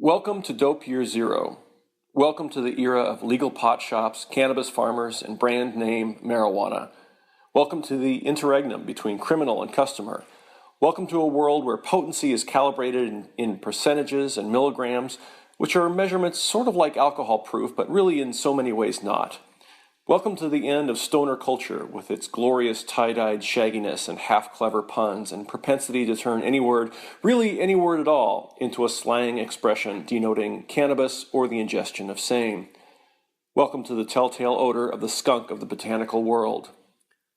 Welcome to Dope Year Zero. Welcome to the era of legal pot shops, cannabis farmers, and brand name marijuana. Welcome to the interregnum between criminal and customer. Welcome to a world where potency is calibrated in percentages and milligrams, which are measurements sort of like alcohol proof, but really in so many ways not. Welcome to the end of stoner culture with its glorious tie-dyed shagginess and half-clever puns and propensity to turn any word, really any word at all, into a slang expression denoting cannabis or the ingestion of same. Welcome to the telltale odor of the skunk of the botanical world.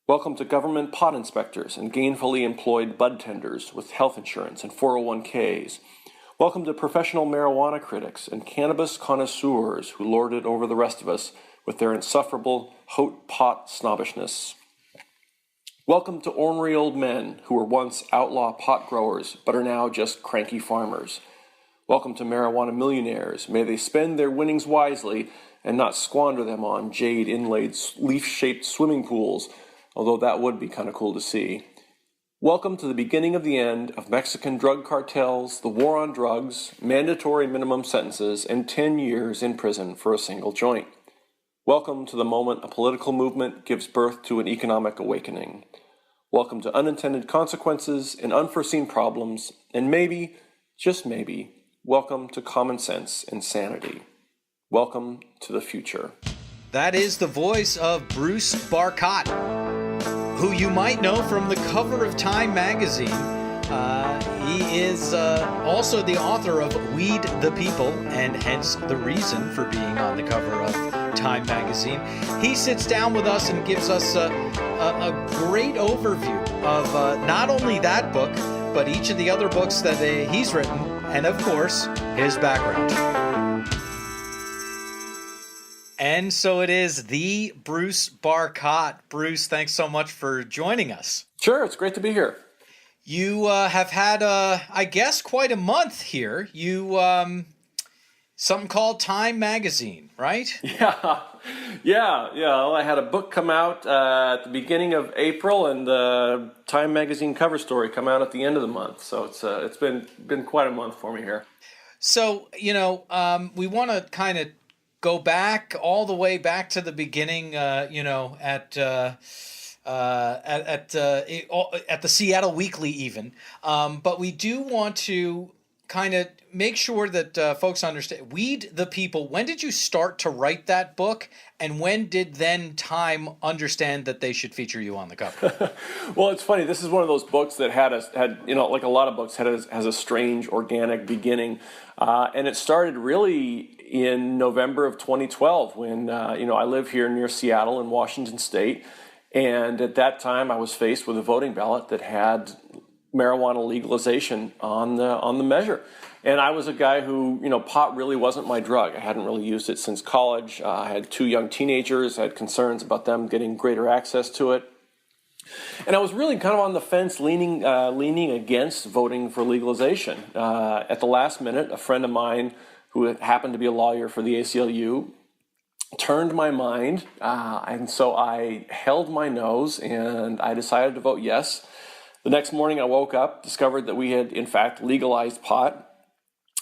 Welcome to government pot inspectors and gainfully employed bud tenders with health insurance and 401ks. Welcome to professional marijuana critics and cannabis connoisseurs who lord it over the rest of us with their insufferable haute pot snobbishness. Welcome to ornery old men who were once outlaw pot growers but are now just cranky farmers. Welcome to marijuana millionaires. May they spend their winnings wisely and not squander them on jade-inlaid leaf-shaped swimming pools, although that would be kind of cool to see. Welcome to the beginning of the end of Mexican drug cartels, the war on drugs, mandatory minimum sentences, and 10 years in prison for a single joint. Welcome to the moment a political movement gives birth to an economic awakening. Welcome to unintended consequences and unforeseen problems, and maybe, just maybe, welcome to common sense and sanity. Welcome to the future. That is the voice of Bruce Barkat, who you might know from the cover of Time magazine. He is also the author of Weed the People, and hence the reason for being on the cover of Time magazine. He sits down with us and gives us a great overview of not only that book, but each of the other books that he's written, and of course, his background. And so it is the Bruce Barkat. Bruce, thanks so much for joining us. Sure, it's great to be here. You have had, I guess, quite a month here. You something called Time magazine, right? Yeah. Well, I had a book come out at the beginning of April, and the Time magazine cover story come out at the end of the month. So it's been quite a month for me here. So we want to kind of go back all the way back to the beginning. At the Seattle Weekly even. But we do want to kind of make sure that folks understand. Weed the People. When did you start to write that book? And when did then Time understand that they should feature you on the cover? Well, it's funny. This is one of those books that had like a lot of books, has a strange organic beginning. And it started really in November of 2012 when, I live here near Seattle in Washington State. And at that time, I was faced with a voting ballot that had marijuana legalization on the measure. And I was a guy who, pot really wasn't my drug. I hadn't really used it since college. I had two young teenagers. I had concerns about them getting greater access to it. And I was really kind of on the fence, leaning against voting for legalization. At the last minute, a friend of mine who happened to be a lawyer for the ACLU turned my mind, and so I held my nose and I decided to vote yes. The next morning I woke up, discovered that we had in fact legalized pot,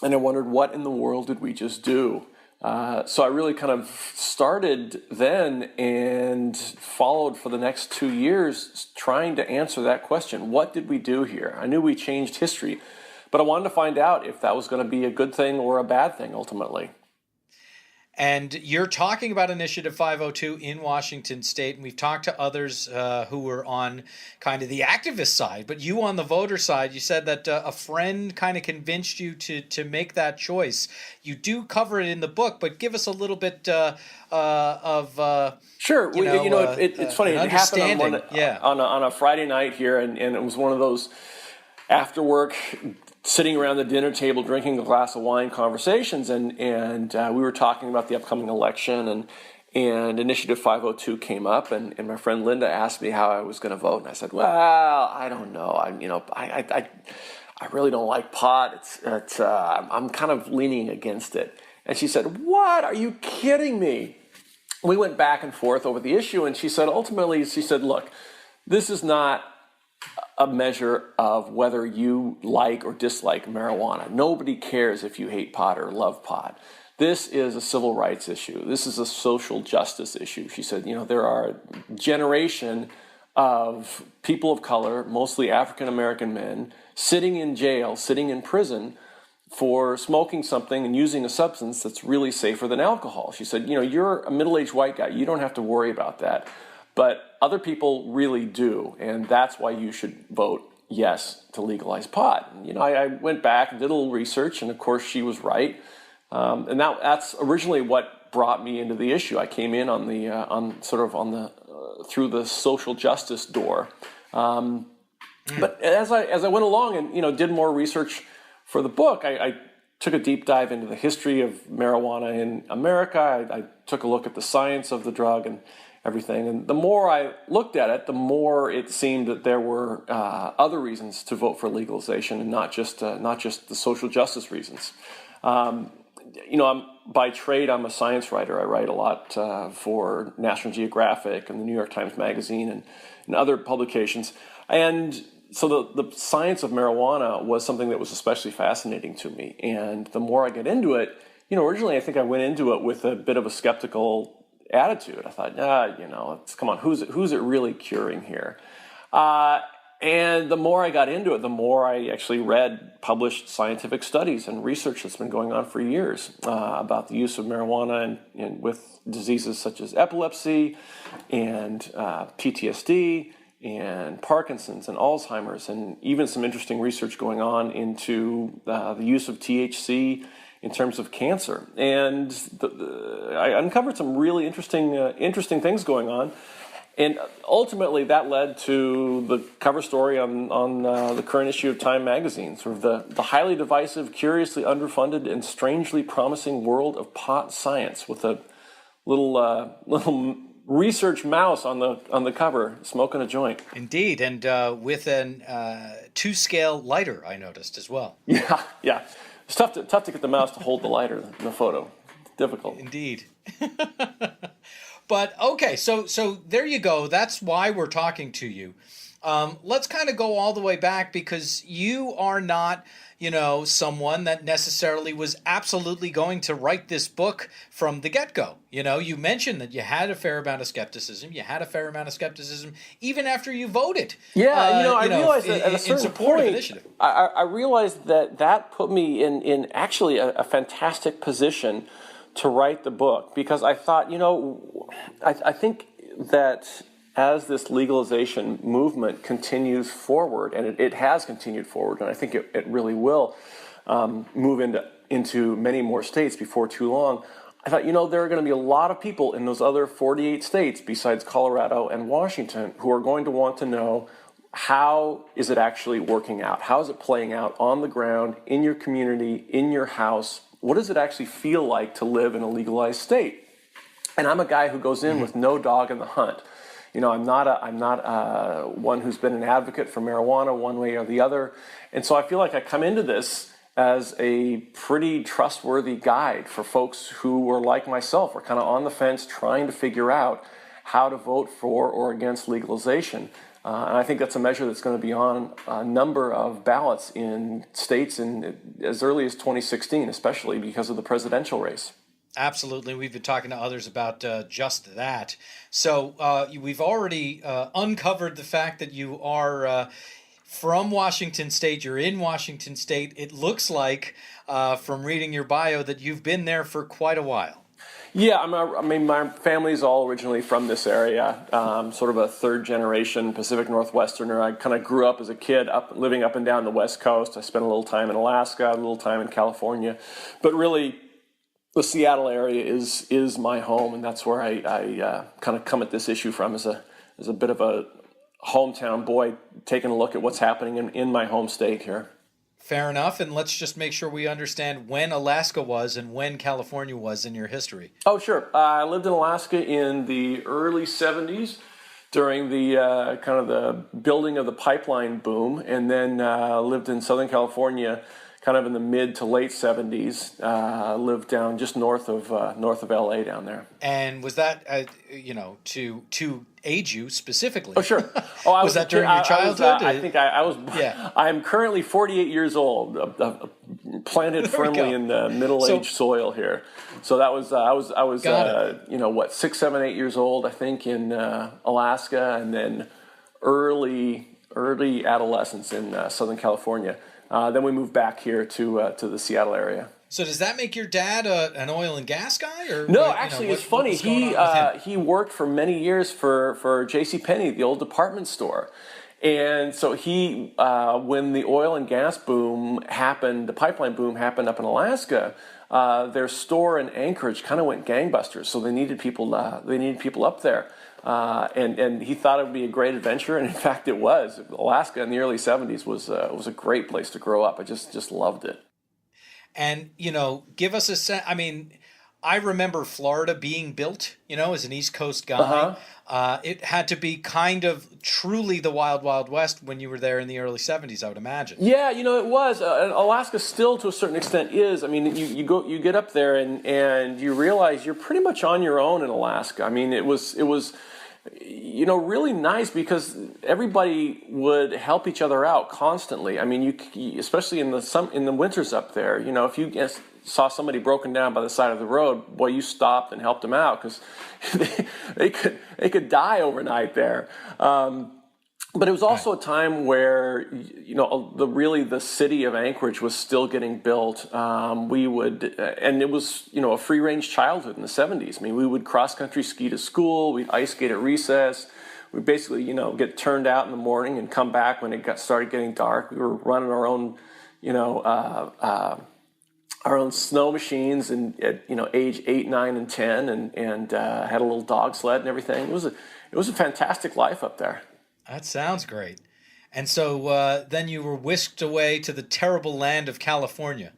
and I wondered what in the world did we just do? So I really kind of started then and followed for the next 2 years trying to answer that question. What did we do here? I knew we changed history, but I wanted to find out if that was going to be a good thing or a bad thing ultimately. And you're talking about Initiative 502 in Washington State, and we've talked to others who were on kind of the activist side, but you on the voter side, you said that a friend kind of convinced you to make that choice. You do cover it in the book, but give us a little bit of Sure. It's funny. It happened on a Friday night here, and it was one of those after work, sitting around the dinner table drinking a glass of wine conversations, and we were talking about the upcoming election, and Initiative 502 came up, and my friend Linda asked me how I was going to vote, and I said, well, I don't know. I really don't like pot. I'm kind of leaning against it. And she said, what? Are you kidding me? We went back and forth over the issue, and she said, look, this is not a measure of whether you like or dislike marijuana. Nobody cares if you hate pot or love pot. This is a civil rights issue. This is a social justice issue. She said, there are a generation of people of color, mostly African American men, sitting in jail, sitting in prison for smoking something and using a substance that's really safer than alcohol. She said, you're a middle-aged white guy. You don't have to worry about that. But other people really do, and that's why you should vote yes to legalize pot. And, I went back and did a little research, and of course she was right. And that's originally what brought me into the issue. I came in on the through the social justice door. But as I went along and did more research for the book, I took a deep dive into the history of marijuana in America. I took a look at the science of the drug and everything. And the more I looked at it, the more it seemed that there were other reasons to vote for legalization, and not just the social justice reasons. By trade, I'm a science writer. I write a lot for National Geographic and the New York Times Magazine and other publications. And so the science of marijuana was something that was especially fascinating to me. And the more I get into it, originally I think I went into it with a bit of a skeptical attitude. I thought, come on, who's it really curing here? And the more I got into it, the more I actually read published scientific studies and research that's been going on for years about the use of marijuana and with diseases such as epilepsy and PTSD and Parkinson's and Alzheimer's, and even some interesting research going on into the use of THC in terms of cancer. And I uncovered some really interesting things going on. And ultimately, that led to the cover story on the current issue of Time magazine, sort of the highly divisive, curiously underfunded, and strangely promising world of pot science, with a little research mouse on the cover smoking a joint. Indeed, and with an 2-scale lighter, I noticed as well. Yeah. It's tough to get the mouse to hold the lighter in the photo. Difficult. Indeed. But okay, so there you go. That's why we're talking to you. Let's kind of go all the way back, because you are not, someone that necessarily was absolutely going to write this book from the get-go. You mentioned that you had a fair amount of skepticism. You had a fair amount of skepticism even after you voted. Yeah, I realized that at a certain point, I realized that put me in actually a fantastic position to write the book, because I thought, I think that as this legalization movement continues forward, and it has continued forward, and I think it really will move into many more states before too long, I thought, there are going to be a lot of people in those other 48 states besides Colorado and Washington who are going to want to know, how is it actually working out? How is it playing out on the ground, in your community, in your house? What does it actually feel like to live in a legalized state? And I'm a guy who goes in with no dog in the hunt. I'm not one who's been an advocate for marijuana one way or the other. And so I feel like I come into this as a pretty trustworthy guide for folks who were like myself, were kind of on the fence trying to figure out how to vote for or against legalization. And I think that's a measure that's going to be on a number of ballots in states as early as 2016, especially because of the presidential race. Absolutely. We've been talking to others about just that. So we've already uncovered the fact that you are from Washington State. You're in Washington State. It looks like, from reading your bio, that you've been there for quite a while. Yeah, my family's all originally from this area, sort of a third-generation Pacific Northwesterner. I kind of grew up as a kid living up and down the West Coast. I spent a little time in Alaska, a little time in California. But really, the Seattle area is my home, and that's where I kind of come at this issue from as a bit of a hometown boy, taking a look at what's happening in my home state here. Fair enough, and let's just make sure we understand when Alaska was and when California was in your history. Oh, sure. I lived in Alaska in the early 70s during the kind of the building of the pipeline boom, and then lived in Southern California kind of in the mid to late 70s. Lived down just north of LA down there. And was that to age you specifically? Oh, sure. Oh, was that during your childhood? I think I was. Yeah. I'm currently 48 years old, planted firmly in the middle-aged soil here. So that was I was 6, 7, 8 years old, I think, in Alaska, and then early adolescence in Southern California. Then we moved back here to the Seattle area. So does that make your dad an oil and gas guy? Or no, actually, it's funny. He worked for many years for JCPenney, the old department store. And so when the oil and gas boom happened, the pipeline boom happened up in Alaska, their store in Anchorage kind of went gangbusters. So they needed people up there. And he thought it would be a great adventure, and in fact it was. Alaska in the early 70s was a great place to grow up. I just loved it. And, give us a sense. I mean, I remember Florida being built, as an East Coast guy. It had to be kind of truly the wild, wild west when you were there in the early 70s, I would imagine. Yeah, it was. Alaska still, to a certain extent, is. I mean, you get up there and you realize you're pretty much on your own in Alaska. I mean, it was really nice because everybody would help each other out constantly. I mean, you especially in the winters up there, if you saw somebody broken down by the side of the road, boy, you stopped and helped them out because they could die overnight there. But it was also a time where, the city of Anchorage was still getting built. And it was, a free-range childhood in the 70s. I mean, we would cross-country ski to school. We'd ice skate at recess. We'd basically, get turned out in the morning and come back when it started getting dark. We were running our own, our own snow machines and at, age 8, 9, and 10 and had a little dog sled and everything. It was a fantastic life up there. That sounds great. And so then you were whisked away to the terrible land of California.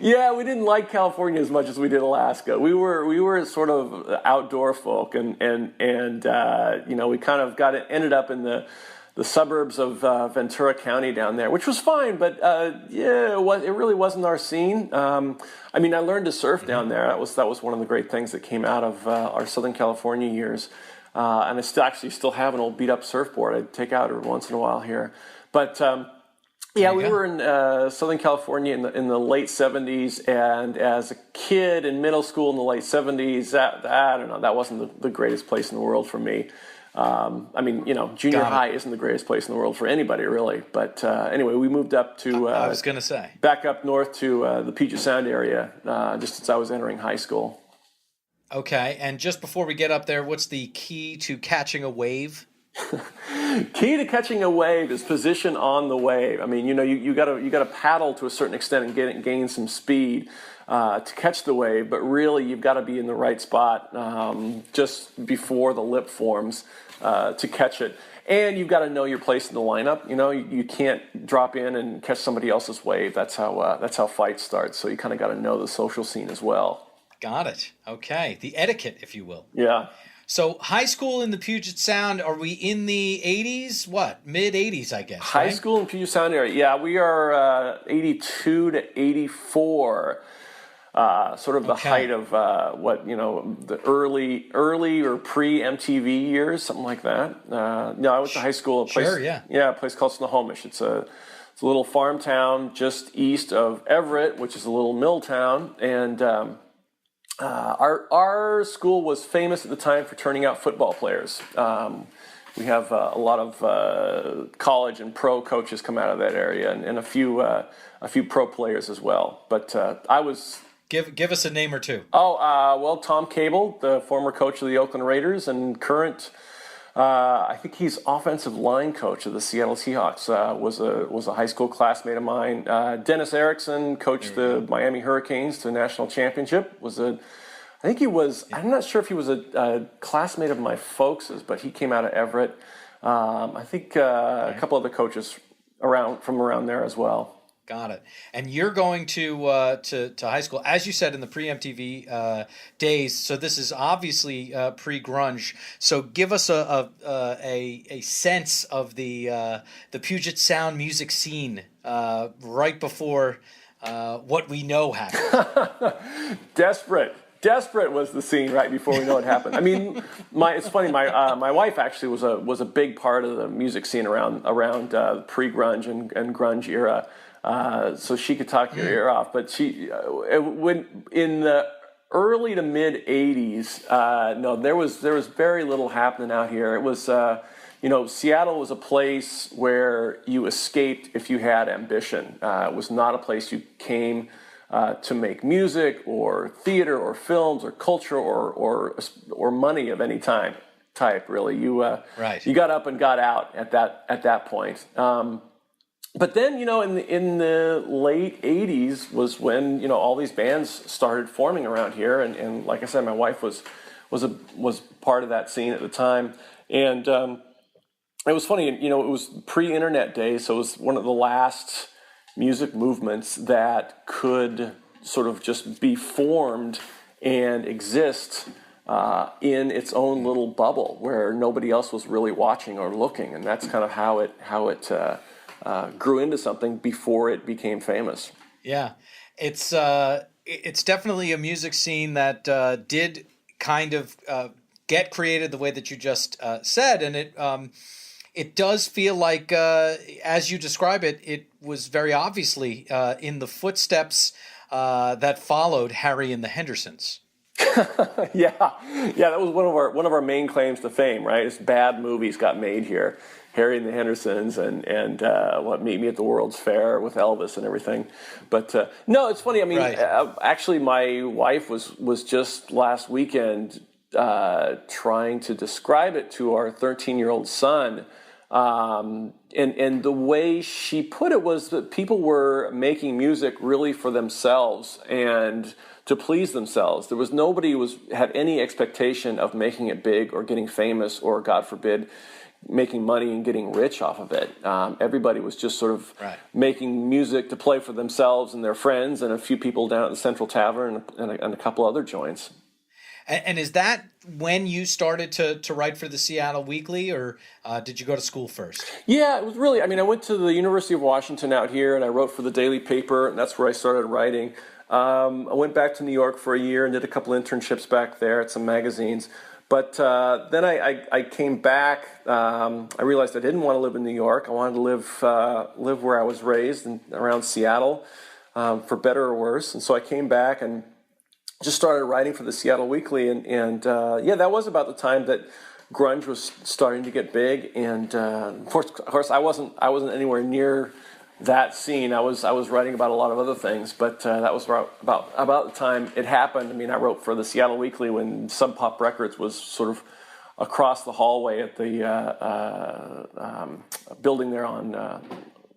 Yeah, we didn't like California as much as we did Alaska. We were sort of outdoor folk, and we kind of ended up in the suburbs of Ventura County down there, which was fine, but it really wasn't our scene. I learned to surf down there. That was one of the great things that came out of our Southern California years. And I still have an old beat-up surfboard I'd take out every once in a while here. But, we were in Southern California in the late 70s, and as a kid in middle school in the late 70s, I don't know, that wasn't the greatest place in the world for me. Junior high isn't the greatest place in the world for anybody, really. But anyway, we moved up to... I was going to say. Back up north to the Puget Sound area, just as I was entering high school. Okay, and just before we get up there, what's the key to catching a wave? Key to catching a wave is position on the wave. I mean, you got to paddle to a certain extent and gain some speed to catch the wave, but really you've got to be in the right spot just before the lip forms to catch it. And you've got to know your place in the lineup. You can't drop in and catch somebody else's wave. That's how fights start. So you kind of got to know the social scene as well. Got it. Okay. The etiquette, if you will. Yeah. So high school in the Puget Sound, are we in the 80s? What? Mid-80s, I guess. High school in Puget Sound area. Yeah, we are 82 to 84. Sort of the height of the early or pre-MTV years, something like that. I went to high school at a place called Snohomish. It's a little farm town just east of Everett, which is a little mill town, and our school was famous at the time for turning out football players. We have a lot of college and pro coaches come out of that area, and a few pro players as well. But I was... Give us a name or two. Tom Cable, the former coach of the Oakland Raiders and current, I think he's offensive line coach of the Seattle Seahawks, was a high school classmate of mine. Dennis Erickson coached the Miami Hurricanes to a national championship. I'm not sure if he was a classmate of my folks's, but he came out of Everett. I think a couple other coaches from around there as well. Got it. And you're going to high school, as you said, in the pre-MTV days. So this is obviously pre-grunge. So give us a sense of the Puget Sound music scene right before what we know happened. Desperate was the scene right before we know it happened. I mean, it's funny. My wife actually was a big part of the music scene around pre-grunge and grunge era. So she could talk your ear off. But when in the early to mid '80s, no, there was very little happening out here. It was, Seattle was a place where you escaped if you had ambition. It was not a place you came to make music or theater or films or culture or money of any type. Really, you got up and got out at that point. But then, in the late '80s was when all these bands started forming around here, and like I said, my wife was part of that scene at the time, and it was funny. It was pre-internet days, so it was one of the last music movements that could sort of just be formed and exist in its own little bubble where nobody else was really watching or looking, and that's kind of how it grew into something before it became famous. Yeah, it's definitely a music scene that did kind of get created the way that you just said, and it does feel like, as you describe it, it was very obviously in the footsteps that followed Harry and the Hendersons. Yeah, that was one of our main claims to fame, right? It's bad movies got made here. Harry and the Hendersons and Meet Me at the World's Fair with Elvis and everything. But no, it's funny. I mean, right. Actually, my wife was just last weekend trying to describe it to our 13-year-old son. And the way she put it was that people were making music really for themselves and to please themselves. There was nobody who had any expectation of making it big or getting famous or, God forbid, making money and getting rich off of it. Everybody was just sort of making music to play for themselves and their friends and a few people down at the Central Tavern and a couple other joints. And is that when you started to write for the Seattle Weekly, or did you go to school first? Yeah, it was really, I went to the University of Washington out here, and I wrote for the daily paper, and that's where I started writing. I went back to New York for a year and did a couple internships back there at some magazines. But then I came back. I realized I didn't want to live in New York. I wanted to live where I was raised, around Seattle, for better or worse. And so I came back and just started writing for the Seattle Weekly, and that was about the time that grunge was starting to get big. And of course, I wasn't anywhere near that scene. I was writing about a lot of other things, but that was about the time it happened. I wrote for the Seattle Weekly when Sub Pop Records was sort of across the hallway at the building there on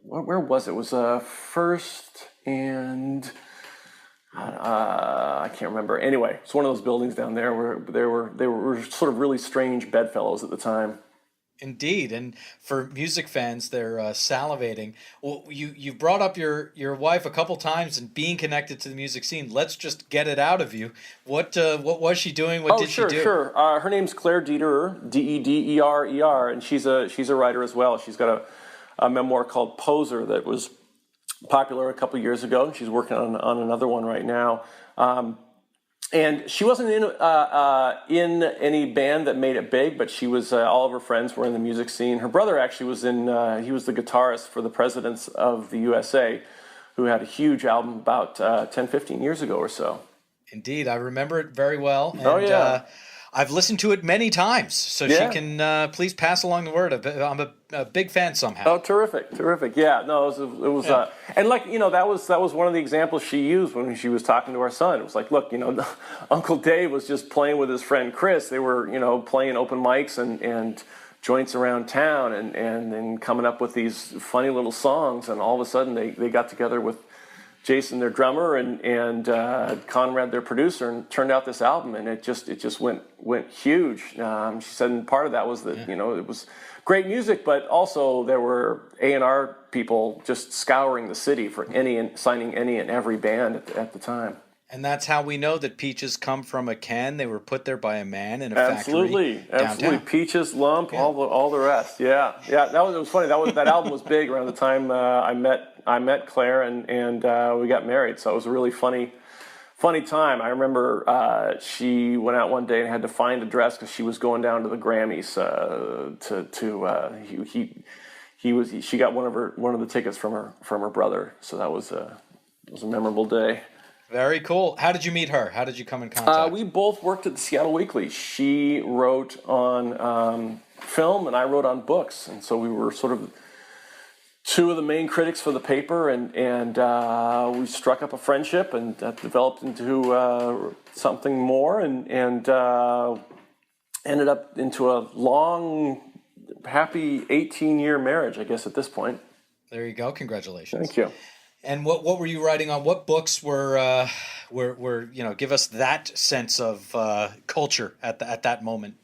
where was it? It was First and. I can't remember. Anyway, it's one of those buildings down there where they were sort of really strange bedfellows at the time. Indeed, and for music fans, they're salivating. Well, you brought up your wife a couple times and being connected to the music scene. Let's just get it out of you. What was she doing? What did she do? Sure. Her name's Claire Dederer, Dederer, and she's a writer as well. She's got a memoir called Poser that was popular a couple years ago. She's working on another one right now. And she wasn't in any band that made it big, but she was. All of her friends were in the music scene. Her brother actually was in. He was the guitarist for the Presidents of the USA, who had a huge album about 10, 15 years ago or so. Indeed, I remember it very well. And, oh yeah. I've listened to it many times, so she can please pass along the word. I'm a big fan somehow. Oh, terrific! Yeah, no, it was and that was one of the examples she used when she was talking to our son. It was like, look, Uncle Dave was just playing with his friend Chris. They were, playing open mics and joints around town and coming up with these funny little songs, and all of a sudden they got together with Jason, their drummer, and Conrad, their producer, and turned out this album, and it just went huge. She said, and part of that was that it was great music, but also there were A&R people just scouring the city for signing any and every band at the time. And that's how we know that peaches come from a can. They were put there by a man in a Absolutely, factory downtown. absolutely. Peaches, Lump, all the rest. Yeah. It was funny. That album was big around the time I met Claire and we got married. So it was a really funny time. I remember she went out one day and had to find a dress because she was going down to the Grammys she got one of the tickets from her brother. So that was a memorable day. Very cool. How did you meet her? How did you come in contact? We both worked at the Seattle Weekly. She wrote on film and I wrote on books, and so we were sort of two of the main critics for the paper, and we struck up a friendship, and that developed into something more, and ended up into a long, happy 18-year marriage, I guess, at this point. There you go. Congratulations. Thank you. And what were you writing on? What books were give us that sense of culture at that moment?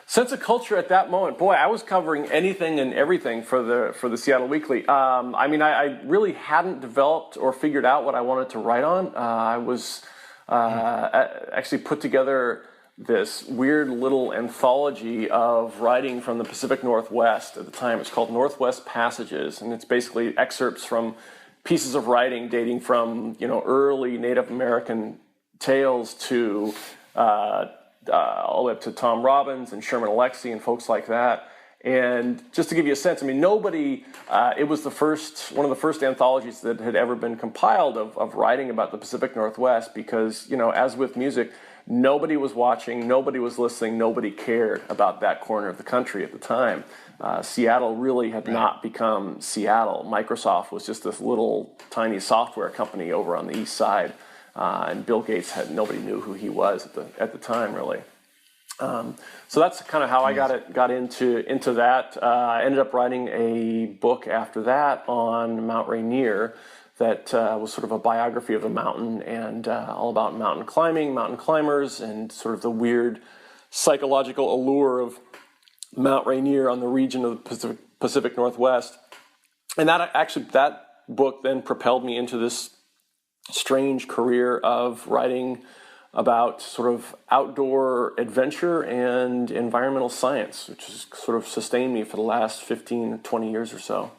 Sense of culture at that moment. Boy, I was covering anything and everything for the Seattle Weekly. I really hadn't developed or figured out what I wanted to write on. I was actually put together this weird little anthology of writing from the Pacific Northwest at the time. It's called Northwest Passages, and it's basically excerpts from pieces of writing dating from early Native American tales to all the way up to Tom Robbins and Sherman Alexie and folks like that. And just to give you a sense, nobody. It was one of the first anthologies that had ever been compiled of writing about the Pacific Northwest, because as with music, nobody was watching, nobody was listening, nobody cared about that corner of the country at the time. Seattle really had not become Seattle. Microsoft was just this little tiny software company over on the east side, and Bill Gates nobody knew who he was at the time, really. So that's kind of how I got into that. I ended up writing a book after that on Mount Rainier that was sort of a biography of the mountain, and all about mountain climbing, mountain climbers, and sort of the weird psychological allure of Mount Rainier on the region of the Pacific Northwest. And that book then propelled me into this strange career of writing about sort of outdoor adventure and environmental science, which has sort of sustained me for the last 15, 20 years or so.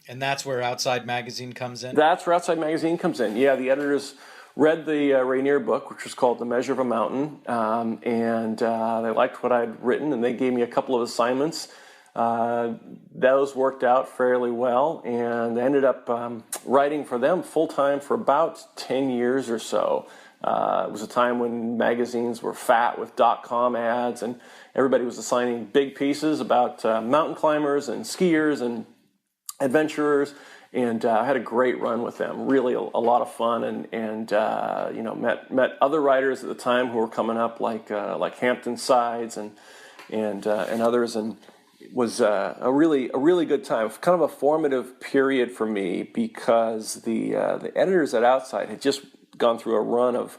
And that's where Outside Magazine comes in? That's where Outside Magazine comes in. Yeah, the editors read the Rainier book, which was called The Measure of a Mountain, and they liked what I'd written, and they gave me a couple of assignments. Those worked out fairly well, and I ended up writing for them full-time for about 10 years or so. It was a time when magazines were fat with .com ads, and everybody was assigning big pieces about mountain climbers and skiers and adventurers, and I had a great run with them. Really, a lot of fun, and met other writers at the time who were coming up, like Hampton Sides and others, and it was a really good time. Kind of a formative period for me, because the editors at Outside had just gone through a run of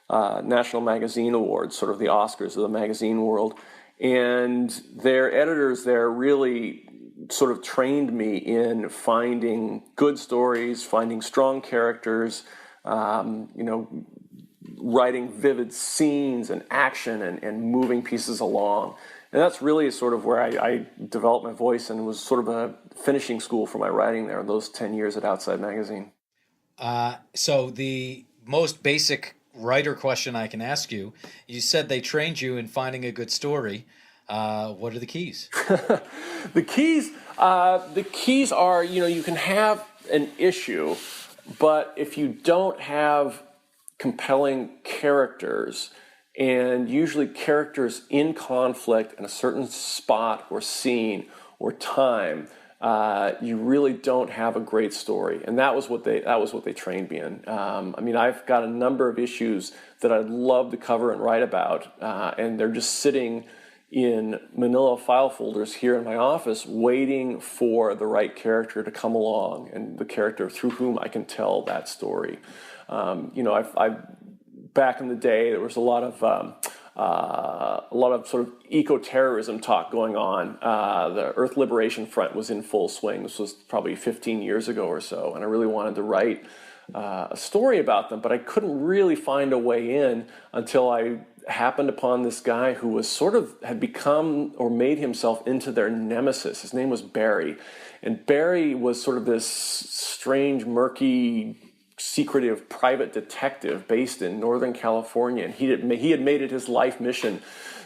National Magazine Awards, sort of the Oscars of the magazine world, and their editors there really sort of trained me in finding good stories, finding strong characters, writing vivid scenes and action and moving pieces along. And that's really sort of where I developed my voice, and was sort of a finishing school for my writing there, those 10 years at Outside Magazine. So the most basic writer question I can ask you, you said they trained you in finding a good story. What are the keys? The keys are, you can have an issue, but if you don't have compelling characters, and usually characters in conflict in a certain spot or scene or time, you really don't have a great story. And that was what they trained me in. I've got a number of issues that I'd love to cover and write about, and they're just sitting in manila file folders here in my office, waiting for the right character to come along, and the character through whom I can tell that story. Back in the day, there was a lot of a lot of sort of eco-terrorism talk going on. The Earth Liberation Front was in full swing. This was probably 15 years ago or so, and I really wanted to write a story about them, but I couldn't really find a way in until I happened upon this guy who was sort of had become or made himself into their nemesis. His name was Barry, and Barry was sort of this strange, murky, secretive private detective based in Northern California, and he had made it his life mission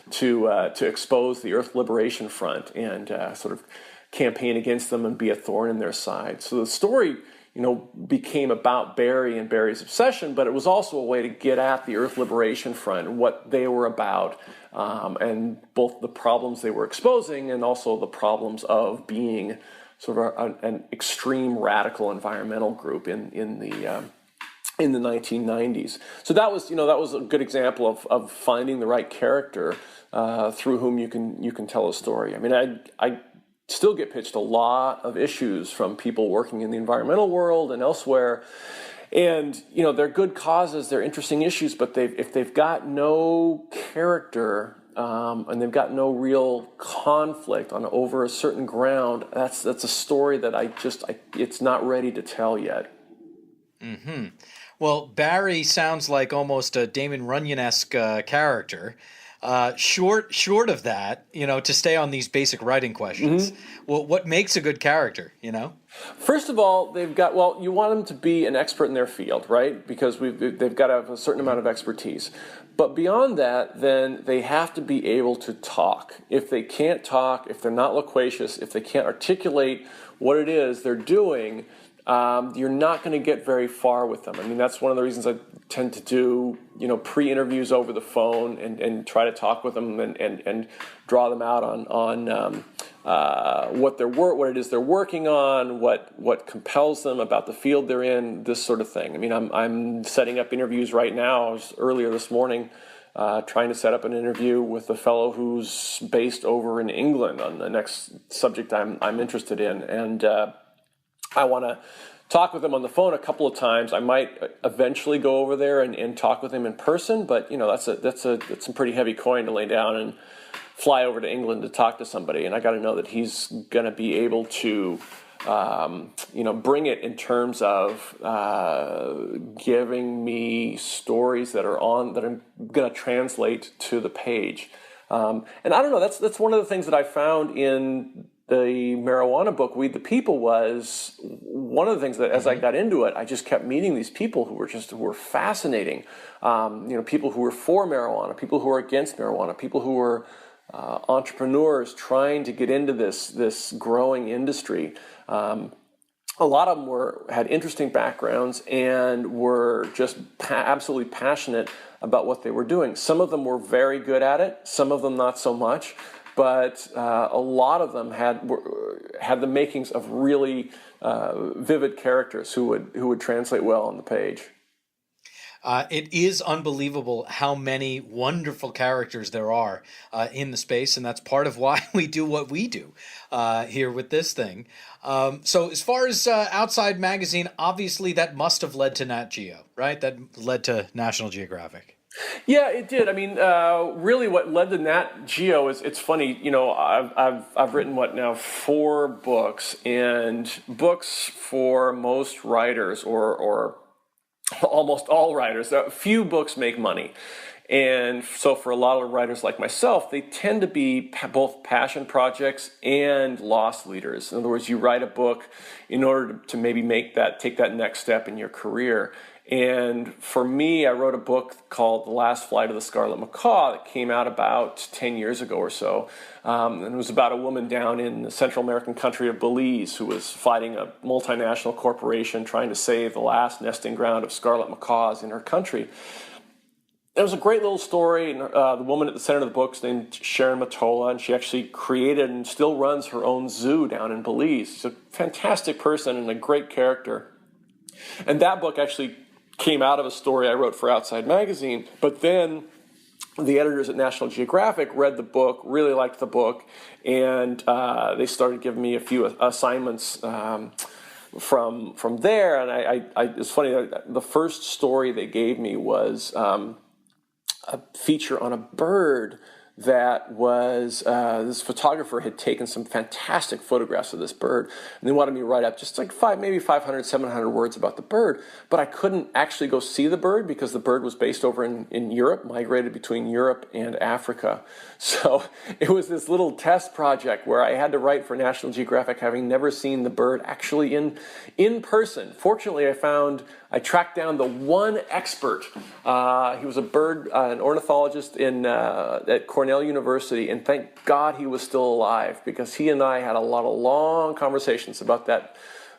to expose the Earth Liberation Front and sort of campaign against them and be a thorn in their side. So the story, became about Barry and Barry's obsession, but it was also a way to get at the Earth Liberation Front and what they were about, and both the problems they were exposing and also the problems of being sort of an extreme radical environmental group in the 1990s. So that was a good example of finding the right character through whom you can tell a story. I mean, I still get pitched a lot of issues from people working in the environmental world and elsewhere. And, they're good causes, they're interesting issues, but if they've got no character and they've got no real conflict over a certain ground, that's a story that it's not ready to tell yet. Mm-hmm. Well, Barry sounds like almost a Damon Runyon-esque character. Short of that, to stay on these basic writing questions, well, what makes a good character, First of all, you want them to be an expert in their field, right? Because they've got to have a certain amount of expertise. But beyond that, then they have to be able to talk. If they can't talk, if they're not loquacious, if they can't articulate what it is they're doing, you're not going to get very far with them. I mean, that's one of the reasons I tend to do, pre-interviews over the phone and try to talk with them and draw them out on what it is they're working on, what compels them about the field they're in, this sort of thing. I mean, I'm setting up interviews right now. I was earlier this morning trying to set up an interview with a fellow who's based over in England on the next subject I'm interested in, and I want to talk with him on the phone a couple of times. I might eventually go over there and talk with him in person, but that's some pretty heavy coin to lay down and fly over to England to talk to somebody. And I got to know that he's going to be able to, bring it in terms of giving me stories that I'm going to translate to the page. And I don't know. That's one of the things that I found in the marijuana book, Weed the People, was one of the things that as I got into it, I just kept meeting these people who were fascinating. People who were for marijuana, people who were against marijuana, people who were entrepreneurs trying to get into this growing industry. A lot of them had interesting backgrounds and were just absolutely passionate about what they were doing. Some of them were very good at it, some of them not so much. But a lot of them had the makings of really vivid characters who would translate well on the page. It is unbelievable how many wonderful characters there are in the space, and that's part of why we do what we do here with this thing. So as far as Outside Magazine, obviously that must have led to Nat Geo, right? That led to National Geographic. Yeah, it did. I mean, really, what led to Nat Geo is, it's funny. I've written 4 books, and books for most writers or almost all writers. A few books make money, and so for a lot of writers like myself, they tend to be both passion projects and loss leaders. In other words, you write a book in order to maybe take that next step in your career. And for me, I wrote a book called The Last Flight of the Scarlet Macaw that came out about 10 years ago or so. And it was about a woman down in the Central American country of Belize who was fighting a multinational corporation trying to save the last nesting ground of scarlet macaws in her country. It was a great little story. And, the woman at the center of the book is named Sharon Matola, and she actually created and still runs her own zoo down in Belize. She's a fantastic person and a great character. And that book actually came out of a story I wrote for Outside Magazine, but then the editors at National Geographic read the book, really liked the book, and they started giving me a few assignments from there. And it's funny, the first story they gave me was a feature on a bird that was, this photographer had taken some fantastic photographs of this bird, and they wanted me to write up just like maybe 500, 700 words about the bird, but I couldn't actually go see the bird because the bird was based over in Europe, migrated between Europe and Africa. So it was this little test project where I had to write for National Geographic, having never seen the bird actually in person. Fortunately, I tracked down the one expert. He was an ornithologist at Cornell University, and thank God he was still alive, because he and I had a lot of long conversations about that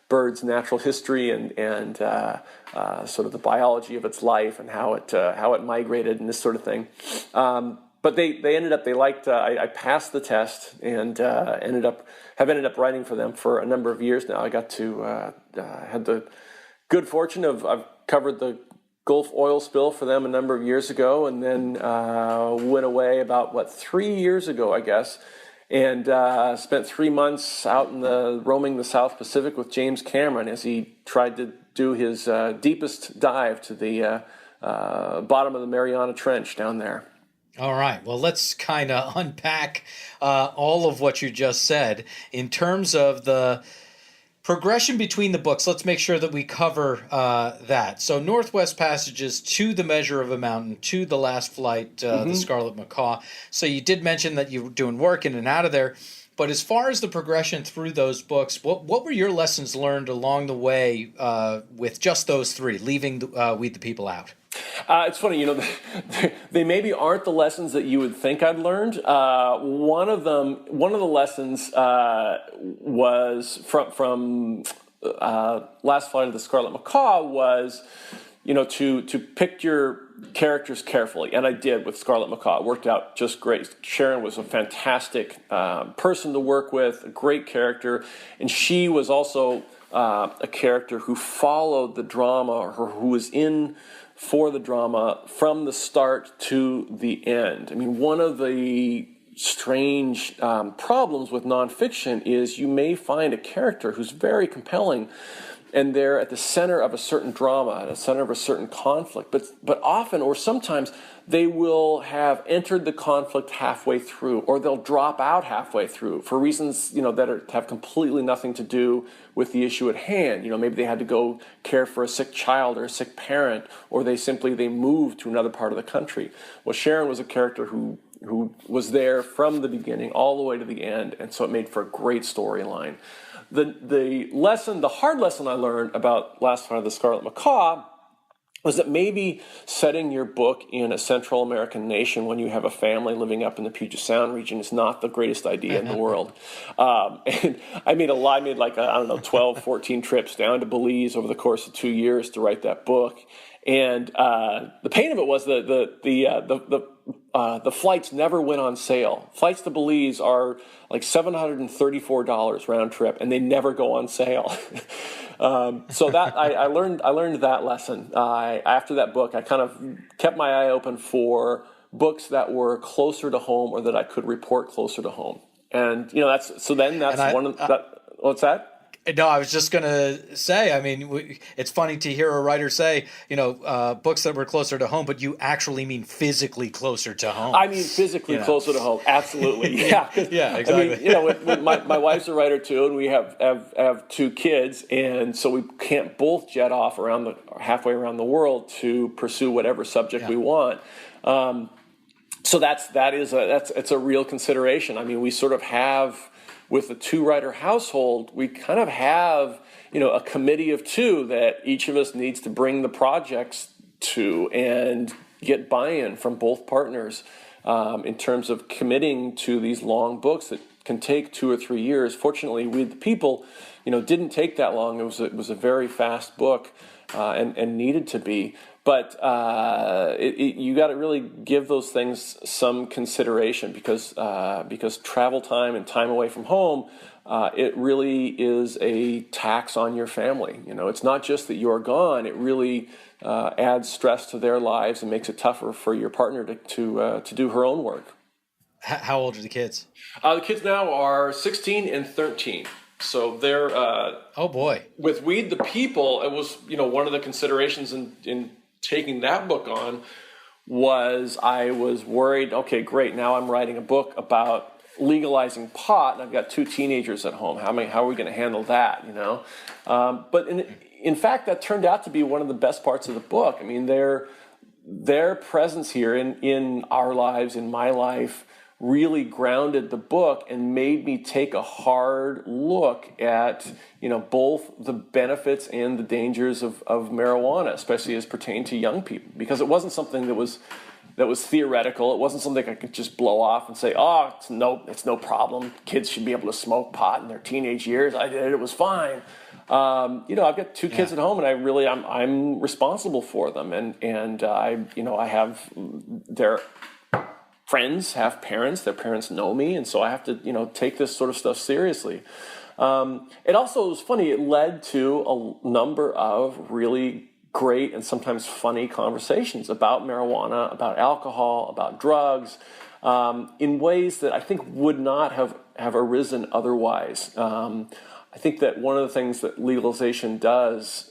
bird's natural history and sort of the biology of its life and how it migrated and this sort of thing. But they liked. I passed the test and ended up writing for them for a number of years now. I got to had the good fortune of I've covered the Gulf oil spill for them a number of years ago, and then went away about 3 years ago, I guess, and spent 3 months out roaming the South Pacific with James Cameron as he tried to do his deepest dive to the bottom of the Mariana Trench down there. All right. Well, let's kind of unpack all of what you just said in terms of the progression between the books. Let's make sure that we cover that. So Northwest Passages, To the Measure of a Mountain, To the Last Flight, The Scarlet Macaw. So you did mention that you were doing work in and out of there. But as far as the progression through those books, what were your lessons learned along the way with just those three, leaving Weed the People out? It's funny, they maybe aren't the lessons that you would think I'd learned. One of the lessons was from Last Flight of the Scarlet Macaw was, to pick your characters carefully, and I did with Scarlet Macaw. It worked out just great. Sharon was a fantastic person to work with, a great character, and she was also a character who followed the drama, or who was in for the drama from the start to the end. I mean, one of the strange problems with nonfiction is you may find a character who's very compelling, and they're at the center of a certain drama, at the center of a certain conflict. But often, or sometimes, they will have entered the conflict halfway through, or they'll drop out halfway through for reasons that have completely nothing to do with the issue at hand. Maybe they had to go care for a sick child or a sick parent, or they moved to another part of the country. Well, Sharon was a character who was there from the beginning all the way to the end, and so it made for a great storyline. The hard lesson I learned about Last Flight of the Scarlet Macaw was that maybe setting your book in a Central American nation when you have a family living up in the Puget Sound region is not the greatest idea in the world. And I made 12, 14 trips down to Belize over the course of 2 years to write that book. And the pain of it was the flights never went on sale. Flights to Belize are like $734 round trip, and they never go on sale. So that I learned that lesson. After that book, I kind of kept my eye open for books that were closer to home, or that I could report closer to home. And what's that? No, I was just going to say, I mean, it's funny to hear a writer say, books that were closer to home, but you actually mean physically closer to home. I mean physically closer to home. Absolutely. Yeah. Yeah, exactly. I mean, my wife's a writer too, and we have 2 kids, and so we can't both jet off halfway around the world to pursue whatever subject we want. So it's a real consideration. I mean, we sort of have, with a 2-writer household, we kind of have, a committee of 2 that each of us needs to bring the projects to and get buy-in from both partners in terms of committing to these long books that can take 2 or 3 years. Fortunately, Weed the People, didn't take that long. It was a very fast book and needed to be. But you got to really give those things some consideration because travel time and time away from home, it really is a tax on your family. It's not just that you're gone; it really adds stress to their lives and makes it tougher for your partner to do her own work. How old are the kids? The kids now are 16 and 13. So they're oh boy. With Weed the People, it was one of the considerations in taking that book on was I was worried, okay, great, now I'm writing a book about legalizing pot, and I've got 2 teenagers at home. How are we going to handle that, you know? But in fact, that turned out to be one of the best parts of the book. I mean, their presence here in our lives, in my life, really grounded the book and made me take a hard look at, you know, both the benefits and the dangers of marijuana, especially as pertained to young people, because it wasn't something that was theoretical. It wasn't something I could just blow off and say, oh, it's no problem. Kids should be able to smoke pot in their teenage years. I did it. It was fine. You know, I've got 2 kids at home, and I'm responsible for them, and I have their friends have parents. Their parents know me, and so I have to, you know, take this sort of stuff seriously. It also was funny. It led to a number of really great and sometimes funny conversations about marijuana, about alcohol, about drugs, in ways that I think would not have arisen otherwise. I think that one of the things that legalization does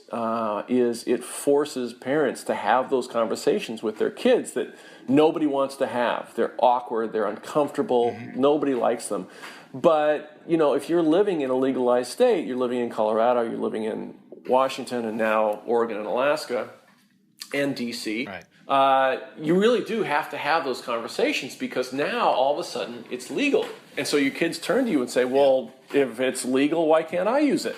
is it forces parents to have those conversations with their kids that nobody wants to have. They're awkward, they're uncomfortable, nobody likes them. But, you know, if you're living in a legalized state, you're living in Colorado, you're living in Washington, and now Oregon and Alaska, and DC, you really do have to have those conversations, because now all of a sudden it's legal. And so your kids turn to you and say, well, if it's legal, why can't I use it?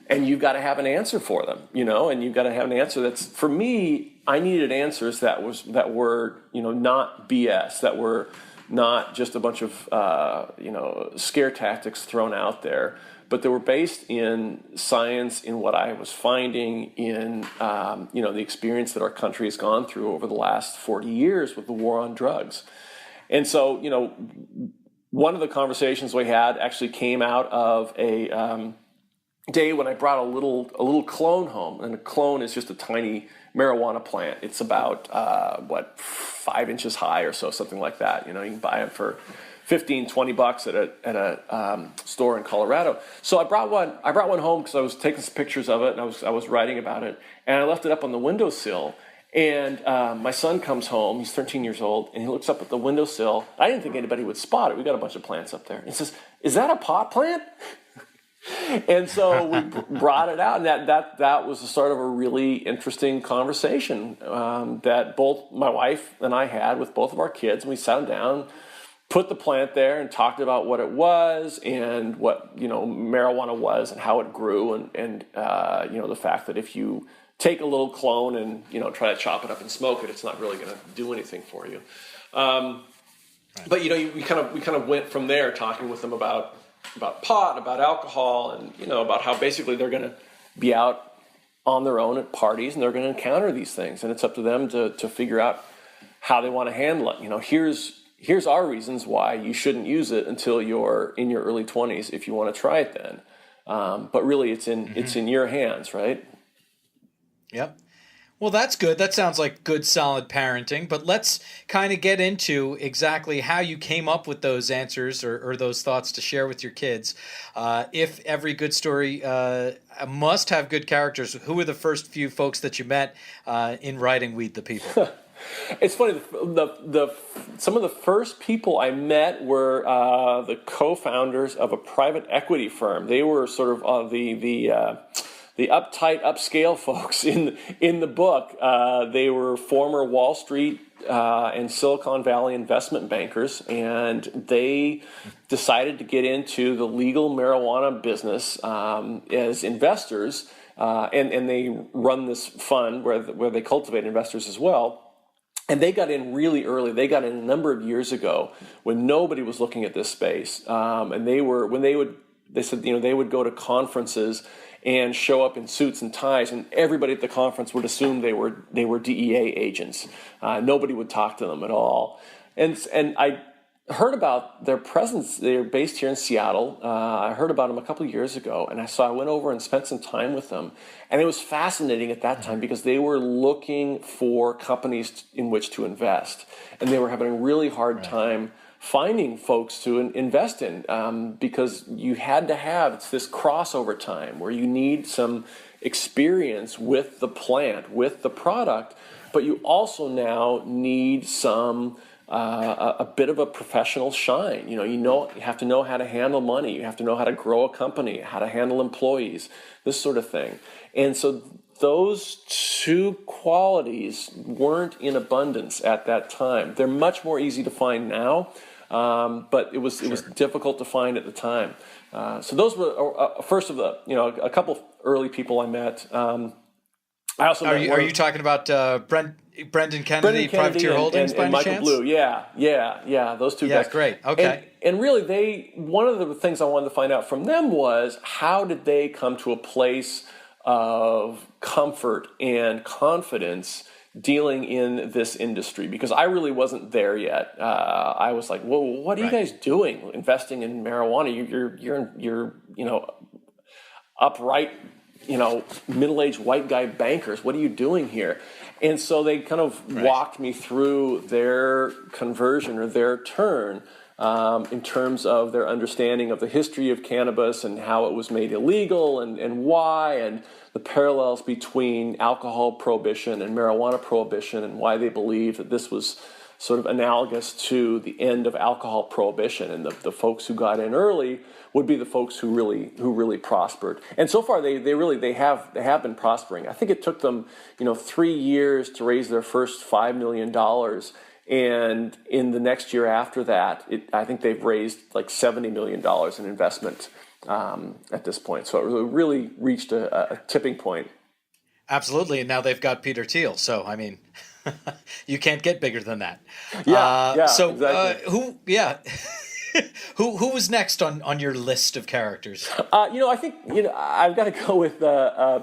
And you've got to have an answer for them, you know, and you've got to have an answer that's, for me, I needed answers that were, you know, not BS, that were not just a bunch of, you know, scare tactics thrown out there, but they were based in science, in what I was finding, in, you know, the experience that our country has gone through over the last 40 years with the war on drugs. And so, you know, one of the conversations we had actually came out of a day when I brought a little clone home, and a clone is just a tiny marijuana plant. It's about 5 inches high or so, something like that. You know, you can buy it for $15-20 at a store in Colorado. So I brought one home because I was taking some pictures of it, and I was writing about it, and I left it up on the windowsill. And my son comes home. He's 13 years old, and he looks up at the windowsill. I didn't think anybody would spot it. We got a bunch of plants up there. And he says, "Is that a pot plant?" And so we brought it out, and that was the start of a really interesting conversation that both my wife and I had with both of our kids. And we sat them down, put the plant there, and talked about what it was, and what, you know, marijuana was, and how it grew, and you know, the fact that if you take a little clone and, you know, try to chop it up and smoke it, it's not really going to do anything for you. But, you know, we kind of went from there, talking with them about pot, about alcohol, and, you know, about how basically they're going to be out on their own at parties, and they're going to encounter these things, and it's up to them to figure out how they want to handle it. You know, here's our reasons why you shouldn't use it until you're in your early 20s if you want to try it then. But really, it's in your hands, right? Yep. Well, that's good. That sounds like good, solid parenting. But let's kind of get into exactly how you came up with those answers or those thoughts to share with your kids. If every good story must have good characters, who were the first few folks that you met in writing Weed the People? It's funny. Some of the first people I met were the co-founders of a private equity firm. They were sort of the uptight, upscale folks in the book. They were former Wall Street and Silicon Valley investment bankers, and they decided to get into the legal marijuana business as investors, and they run this fund where they cultivate investors as well. And they got in really early. They got in a number of years ago when nobody was looking at this space, and they said, you know, they would go to conferences and show up in suits and ties, and everybody at the conference would assume they were DEA agents. Nobody would talk to them at all. And I heard about their presence. They're based here in Seattle. I heard about them a couple of years ago, and I went over and spent some time with them. And it was fascinating at that time because they were looking for companies in which to invest, and they were having a really hard time finding folks to invest in, because you had to have this crossover time where you need some experience with the plant, with the product, but you also now need some a bit of a professional shine. You have to know how to handle money. You have to know how to grow a company, how to handle employees, this sort of thing. And so those two qualities weren't in abundance at that time. They're much more easy to find now, but it was difficult to find at the time. So those were first of a couple early people I met. I also are you talking about Brendan Kennedy, Privateer Holdings, by any Michael chance? Blue, yeah, those two guys. Yeah, great. Okay. And really, one of the things I wanted to find out from them was, how did they come to a place of comfort and confidence dealing in this industry? Because I really wasn't there yet. I was like, "Whoa, what are you guys doing? Investing in marijuana? You're upright, middle-aged white guy bankers. What are you doing here?" And so they kind of walked me through their conversion or their turn in terms of their understanding of the history of cannabis and how it was made illegal and why, and the parallels between alcohol prohibition and marijuana prohibition, and why they believe that this was sort of analogous to the end of alcohol prohibition, and the folks who got in early would be the folks who really prospered. And so far they have been prospering. I think it took them 3 years to raise their first $5 million, and in the next year after that, I think they've raised like $70 million in investment at this point. So it really reached a tipping point. Absolutely, and now they've got Peter Thiel. So I mean, you can't get bigger than that. So exactly. Who was next on your list of characters? I think I've got to go with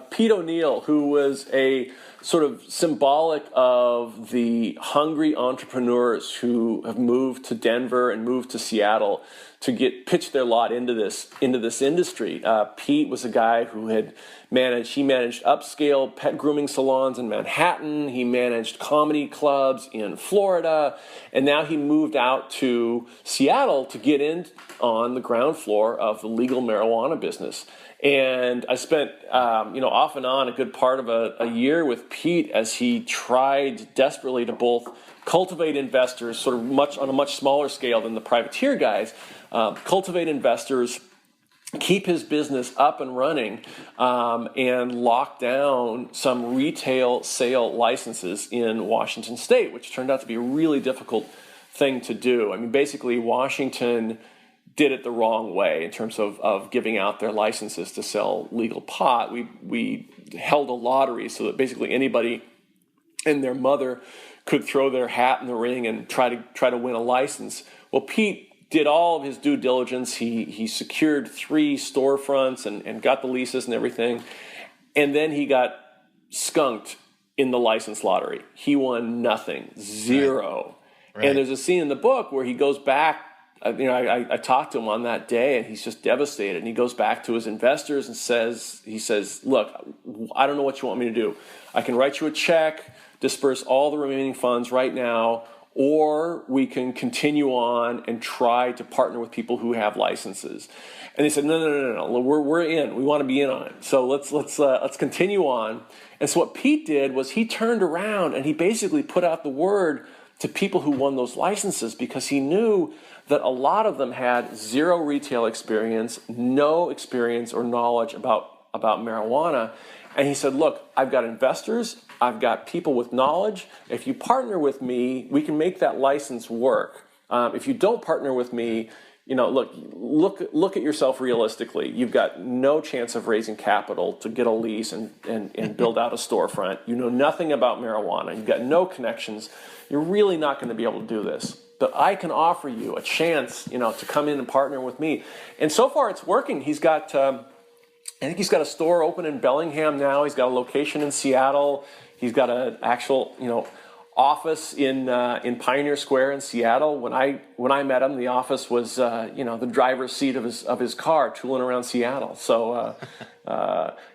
Pete O'Neill, who was a sort of symbolic of the hungry entrepreneurs who have moved to Denver and moved to Seattle to pitch their lot into this industry. Pete was a guy who managed upscale pet grooming salons in Manhattan. He managed comedy clubs in Florida, and now he moved out to Seattle to get in on the ground floor of the legal marijuana business. And I spent, off and on a good part of a year with Pete as he tried desperately to both cultivate investors, sort of on a much smaller scale than the privateer guys, cultivate investors, keep his business up and running, and lock down some retail sale licenses in Washington State, which turned out to be a really difficult thing to do. I mean, basically, Washington did it the wrong way in terms of giving out their licenses to sell legal pot. We held a lottery so that basically anybody and their mother could throw their hat in the ring and try to win a license. Well, Pete did all of his due diligence. He secured 3 storefronts and got the leases and everything, and then he got skunked in the license lottery. He won nothing, zero. Right. And there's a scene in the book where he goes back. I talked to him on that day, and he's just devastated. And he goes back to his investors and says, "Look, I don't know what you want me to do. I can write you a check, disperse all the remaining funds right now, or we can continue on and try to partner with people who have licenses." And they said, "No. We're in. We want to be in on it. So let's continue on." And so what Pete did was he turned around and he basically put out the word to people who won those licenses, because he knew that a lot of them had zero retail experience, no experience or knowledge about marijuana. And he said, "Look, I've got investors, I've got people with knowledge. If you partner with me, we can make that license work. If you don't partner with me, look at yourself realistically. You've got no chance of raising capital to get a lease and build out a storefront. You know nothing about marijuana. You've got no connections. You're really not going to be able to do this. But I can offer you a chance, to come in and partner with me." And so far, it's working. He's got, I think he's got a store open in Bellingham now. He's got a location in Seattle. He's got an actual, office in Pioneer Square in Seattle. When I met him, the office was, the driver's seat of his car, tooling around Seattle. So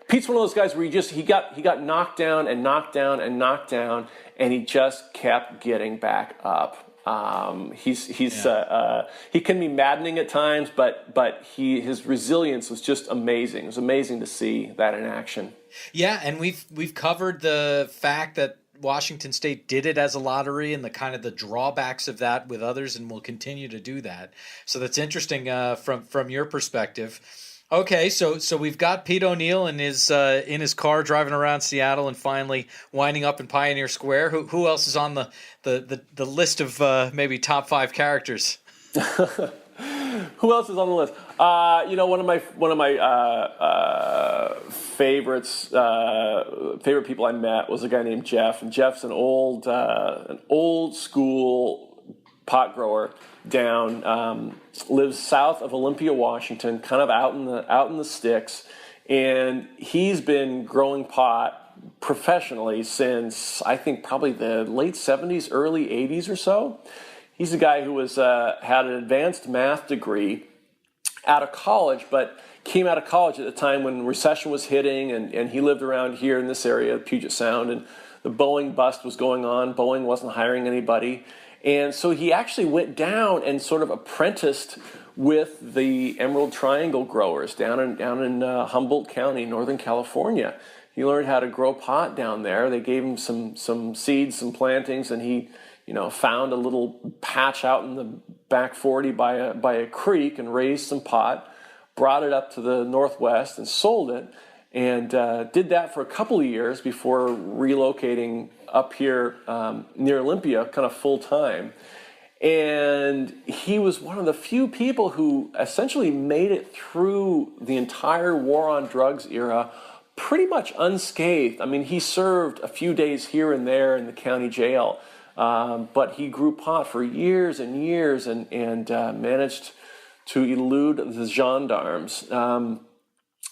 Pete's one of those guys where he got knocked down and knocked down and knocked down, and he just kept getting back up. He can be maddening at times, but his resilience was just amazing. It was amazing to see that in action. Yeah, and we've covered the fact that Washington State did it as a lottery and the kind of the drawbacks of that with others, and will continue to do that. So that's interesting from your perspective. Okay, so we've got Pete O'Neill in his car driving around Seattle and finally winding up in Pioneer Square. Who else is on the list of maybe top 5 characters? Who else is on the list? One of my favorites, favorite people I met was a guy named Jeff. And Jeff's an old school pot grower down, lives south of Olympia, Washington, kind of out in the sticks, and he's been growing pot professionally since I think probably the late 70s, early 80s or so. He's a guy who was had an advanced math degree out of college, but came out of college at the time when recession was hitting, and he lived around here in this area, Puget Sound, and the Boeing bust was going on. Boeing wasn't hiring anybody. And so he actually went down and sort of apprenticed with the Emerald Triangle growers down in Humboldt County, Northern California. He learned how to grow pot down there. They gave him some seeds, some plantings, and he found a little patch out in the back 40 by a creek and raised some pot, brought it up to the Northwest and sold it, and did that for a couple of years before relocating up here near Olympia kind of full time. And he was one of the few people who essentially made it through the entire war on drugs era pretty much unscathed. I mean, he served a few days here and there in the county jail, but he grew pot for years and years and managed to elude the gendarmes.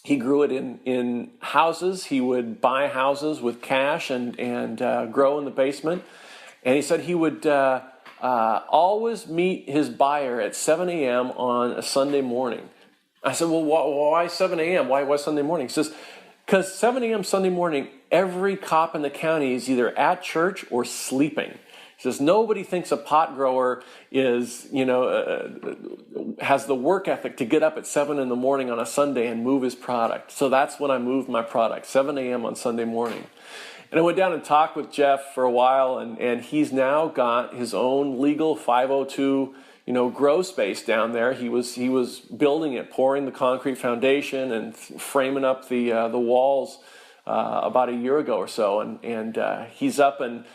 He grew it in houses. He would buy houses with cash and grow in the basement. And he said he would always meet his buyer at 7 a.m. on a Sunday morning. I said, well, why 7 a.m.? Why Sunday morning? He says, because 7 a.m. Sunday morning, every cop in the county is either at church or sleeping. He says, nobody thinks a pot grower is, has the work ethic to get up at 7 in the morning on a Sunday and move his product. So that's when I moved my product, 7 a.m. on Sunday morning. And I went down and talked with Jeff for a while, and he's now got his own legal 502, grow space down there. He was building it, pouring the concrete foundation and framing up the walls about a year ago or so, and he's up and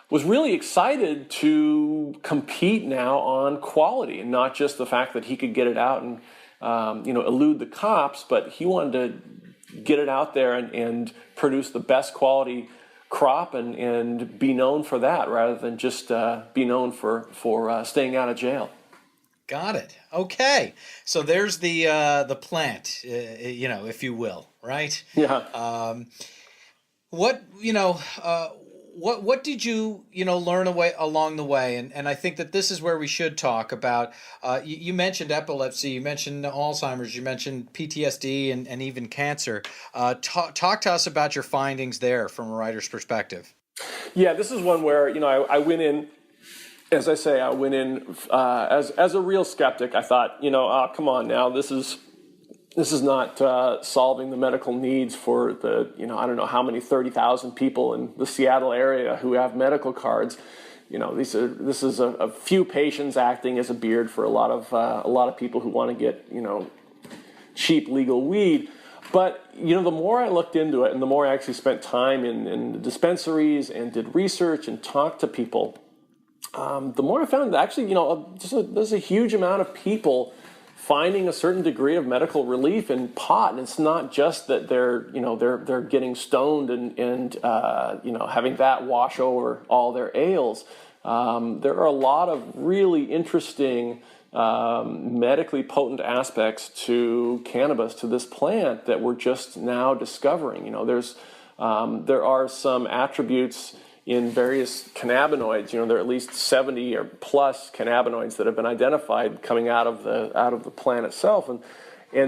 was really excited to compete now on quality, and not just the fact that he could get it out and elude the cops, but he wanted to get it out there and produce the best quality crop and be known for that rather than just be known for staying out of jail. Got it. Okay, so there's the plant, if you will, right? Yeah. What did you learn along the way? And I think that this is where we should talk about. You mentioned epilepsy, you mentioned Alzheimer's, you mentioned PTSD, and even cancer. Talk to us about your findings there from a writer's perspective. Yeah, this is one where I went in. As I say, I went in as a real skeptic. I thought, come on now, this is not solving the medical needs for the, I don't know how many 30,000 people in the Seattle area who have medical cards. This is a few patients acting as a beard for a lot of people who want to get, cheap legal weed. But, the more I looked into it and the more I actually spent time in the dispensaries and did research and talked to people, the more I found that actually, there's a huge amount of people finding a certain degree of medical relief in pot, and it's not just that they're getting stoned and having that wash over all their ails. There are a lot of really interesting medically potent aspects to cannabis, to this plant, that we're just now discovering. There are some attributes in various cannabinoids. There are at least 70 or plus cannabinoids that have been identified coming out of the plant itself, and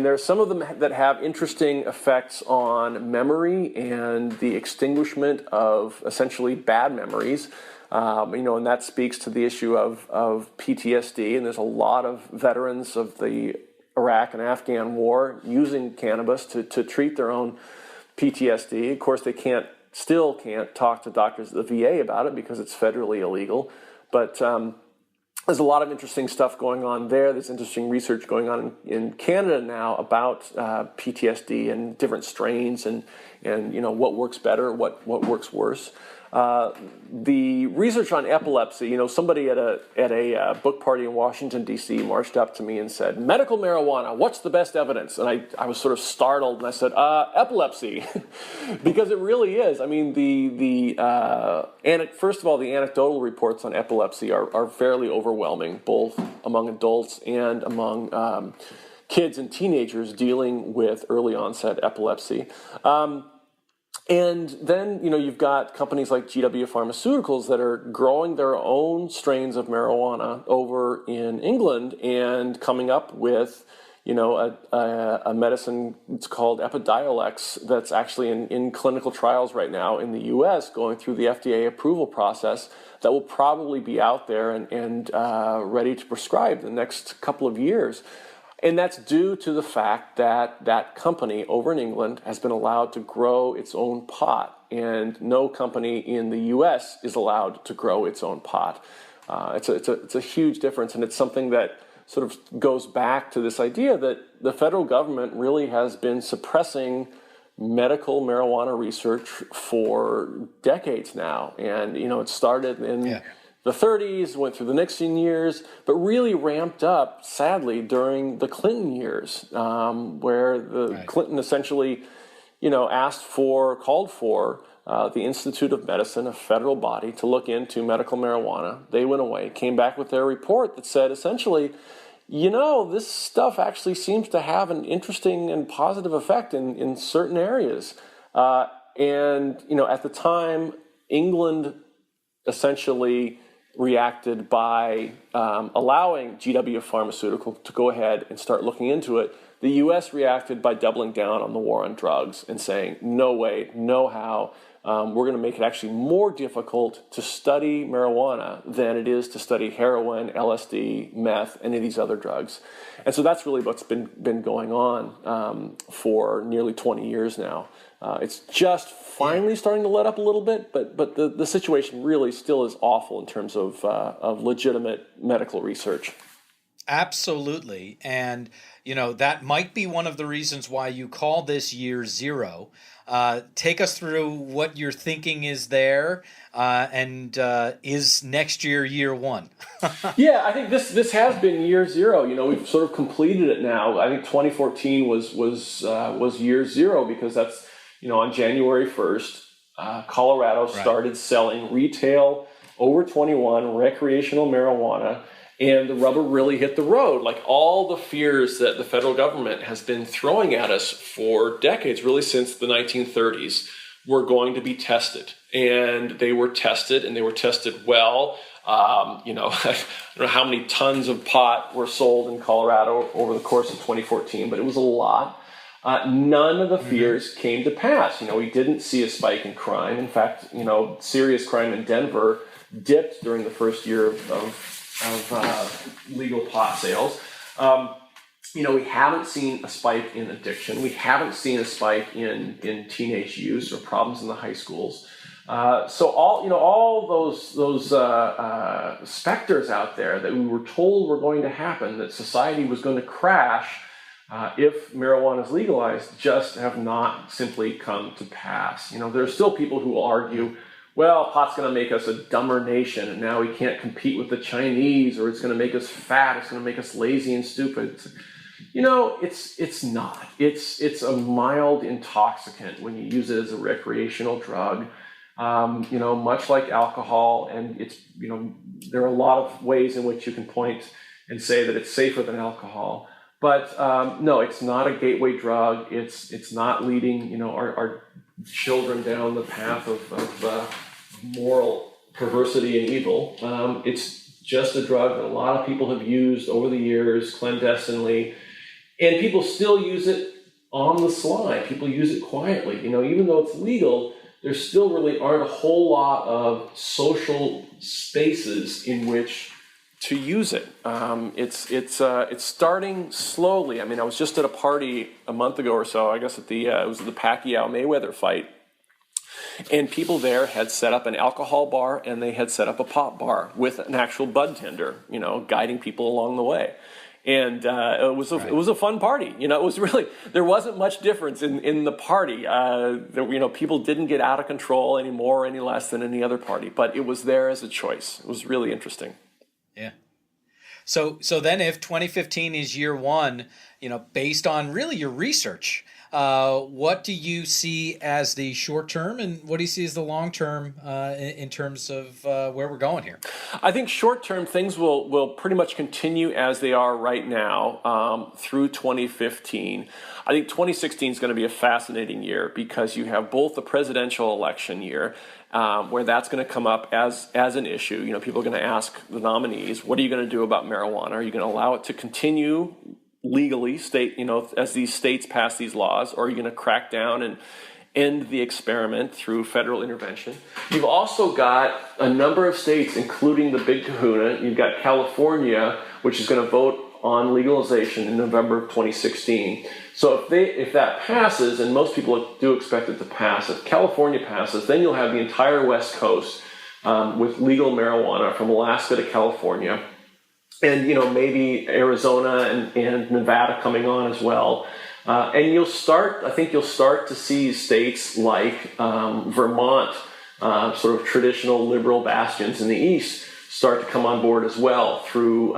there's some of them that have interesting effects on memory and the extinguishment of essentially bad memories. And that speaks to the issue of PTSD. And there's a lot of veterans of the Iraq and Afghan war using cannabis to treat their own PTSD. Of course, they can't still can't talk to doctors at the VA about it because it's federally illegal. But there's a lot of interesting stuff going on there. There's interesting research going on in Canada now about PTSD and different strains and what works better, what works worse. The research on epilepsy, somebody at a book party in Washington, D.C. marched up to me and said, medical marijuana, what's the best evidence? And I was sort of startled, and I said, epilepsy, because it really is. I mean, first of all, the anecdotal reports on epilepsy are fairly overwhelming, both among adults and among kids and teenagers dealing with early onset epilepsy. And then, you've got companies like GW Pharmaceuticals that are growing their own strains of marijuana over in England and coming up with, a medicine, it's called Epidiolex, that's actually in clinical trials right now in the U.S., going through the FDA approval process that will probably be out there and ready to prescribe in the next couple of years. And that's due to the fact that that company over in England has been allowed to grow its own pot, and no company in the U.S. is allowed to grow its own pot. It's a huge difference, and it's something that sort of goes back to this idea that the federal government really has been suppressing medical marijuana research for decades now. And, it started in the 30s, went through the Nixon years, but really ramped up, sadly, during the Clinton years, where Clinton essentially, called for the Institute of Medicine, a federal body, to look into medical marijuana. They went away, came back with their report that said, essentially, this stuff actually seems to have an interesting and positive effect in certain areas. And at the time, England essentially reacted by allowing GW Pharmaceutical to go ahead and start looking into it. The U.S. reacted by doubling down on the war on drugs and saying, no way, no how. We're going to make it actually more difficult to study marijuana than it is to study heroin, LSD, meth, any of these other drugs. And so that's really what's been going on for nearly 20 years now. It's just finally starting to let up a little bit, but the situation really still is awful in terms of legitimate medical research. Absolutely. And, that might be one of the reasons why you call this year zero. Take us through what your thinking is there, and is next year one? Yeah, I think this has been year zero. We've sort of completed it now. I think 2014 was year zero, because that's, on January 1st, Colorado started selling retail over 21 recreational marijuana, and the rubber really hit the road. Like all the fears that the federal government has been throwing at us for decades, really since the 1930s, were going to be tested. And they were tested, and they were tested well. I don't know how many tons of pot were sold in Colorado over the course of 2014, but it was a lot. None of the fears came to pass. We didn't see a spike in crime. In fact, serious crime in Denver dipped during the first year of legal pot sales. We haven't seen a spike in addiction. We haven't seen a spike in teenage use or problems in the high schools. So all those specters out there that we were told were going to happen, that society was going to crash if marijuana is legalized, just have not simply come to pass. There are still people who will argue, well, pot's going to make us a dumber nation, and now we can't compete with the Chinese, or it's going to make us fat, it's going to make us lazy and stupid. It's not. It's a mild intoxicant when you use it as a recreational drug. Much like alcohol, and it's there are a lot of ways in which you can point and say that it's safer than alcohol. But no, it's not a gateway drug. It's not leading our children down the path of moral perversity and evil. It's just a drug that a lot of people have used over the years clandestinely, and people still use it on the sly. People use it quietly. Even though it's legal, there still really aren't a whole lot of social spaces in which to use it. It's starting slowly. I was just at a party a month ago or so. I guess it was the Pacquiao Mayweather fight, And people there had set up an alcohol bar and they had set up a pop bar with an actual bud tender, guiding people along the way. And it was a fun party. It was really, there wasn't much difference in the party. People didn't get out of control any more or any less than any other party, but it was there as a choice. It was really interesting. Yeah. So then if 2015 is year one, based on really your research, what do you see as the short term and what do you see as the long term in terms of where we're going here? I think short term things will pretty much continue as they are right now through 2015. I think 2016 is going to be a fascinating year because you have both the presidential election year, where that's going to come up as an issue. People are going to ask the nominees, what are you going to do about marijuana? Are you going to allow it to continue legally, as these states pass these laws, or are you going to crack down and end the experiment through federal intervention? You've also got a number of states, including the big kahuna. You've got California, which is going to vote on legalization in November of 2016. So if that passes, and most people do expect it to pass, if California passes, then you'll have the entire West Coast with legal marijuana from Alaska to California. And, maybe Arizona and Nevada coming on as well. And I think you'll start to see states like Vermont, sort of traditional liberal bastions in the East, start to come on board as well through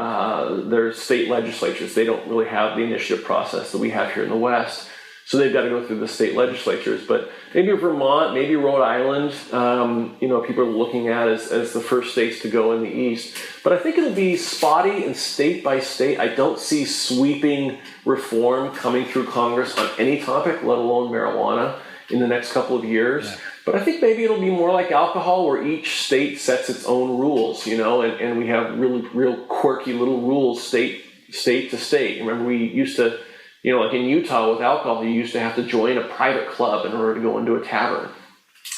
their state legislatures. They don't really have the initiative process that we have here in the West. So they've got to go through the state legislatures. But maybe Vermont, maybe Rhode Island, people are looking at as the first states to go in the East. But I think it'll be spotty and state by state. I don't see sweeping reform coming through Congress on any topic, let alone marijuana, in the next couple of years. Yeah. But I think maybe it'll be more like alcohol, where each state sets its own rules, and we have real quirky little rules state to state. Remember, we used to, like in Utah with alcohol, you used to have to join a private club in order to go into a tavern.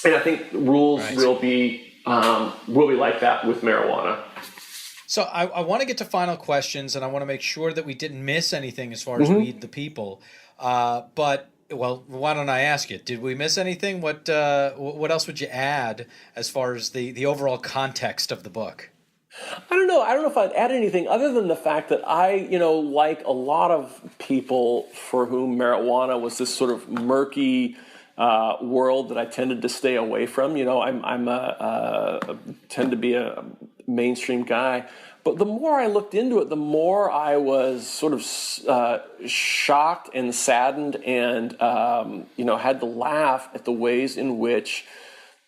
And I think rules will be like that with marijuana. So I want to get to final questions, and I want to make sure that we didn't miss anything as far as Weed the People. But why don't I ask you? Did we miss anything? What else would you add as far as the overall context of the book? I don't know if I'd add anything other than the fact that I, like a lot of people for whom marijuana was this sort of murky world that I tended to stay away from. I tend to be a mainstream guy. But the more I looked into it, the more I was sort of shocked and saddened and, had to laugh at the ways in which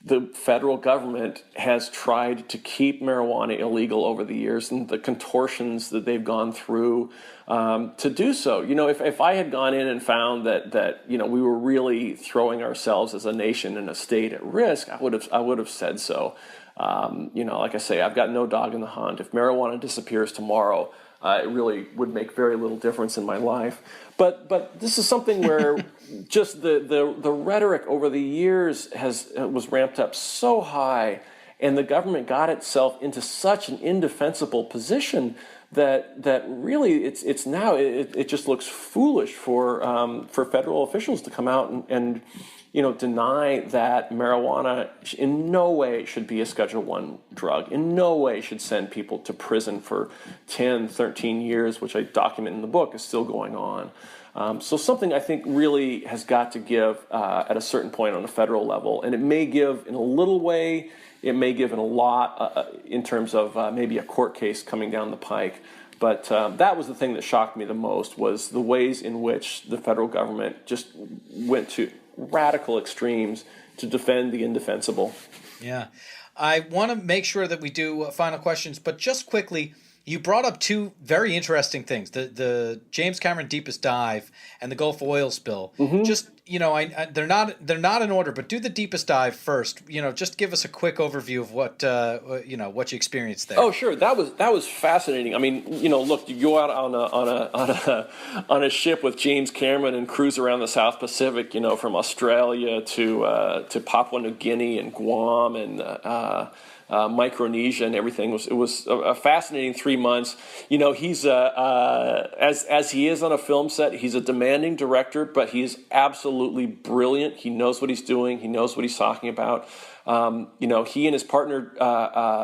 the federal government has tried to keep marijuana illegal over the years and the contortions that they've gone through to do so. If I had gone in and found that we were really throwing ourselves as a nation and a state at risk, I would have said so. Like I say, I've got no dog in the hunt. If marijuana disappears tomorrow, it really would make very little difference in my life. But this is something where just the rhetoric over the years was ramped up so high, and the government got itself into such an indefensible position that really it's now it just looks foolish for federal officials to come out and deny that marijuana in no way should be a Schedule I drug, in no way should send people to prison for 10, 13 years, which I document in the book is still going on. So something I think really has got to give at a certain point on a federal level, and it may give in a little way, it may give in a lot in terms of maybe a court case coming down the pike. But that was the thing that shocked me the most, was the ways in which the federal government just went to radical extremes to defend the indefensible. Yeah. I want to make sure that we do final questions, but just quickly, you brought up two very interesting things, the James Cameron Deepest Dive and the Gulf oil spill. Mm-hmm. Just, they're not in order, but do the Deepest Dive first. Just give us a quick overview of what you experienced there. Oh, sure. That was fascinating. I mean, look, you go out on a ship with James Cameron and cruise around the South Pacific, from Australia to Papua New Guinea and Guam and Micronesia and everything. It was a fascinating 3 months. He's as he is on a film set, he's a demanding director, but he's absolutely absolutely brilliant. He knows what he's doing. He knows what he's talking about. He and his partner,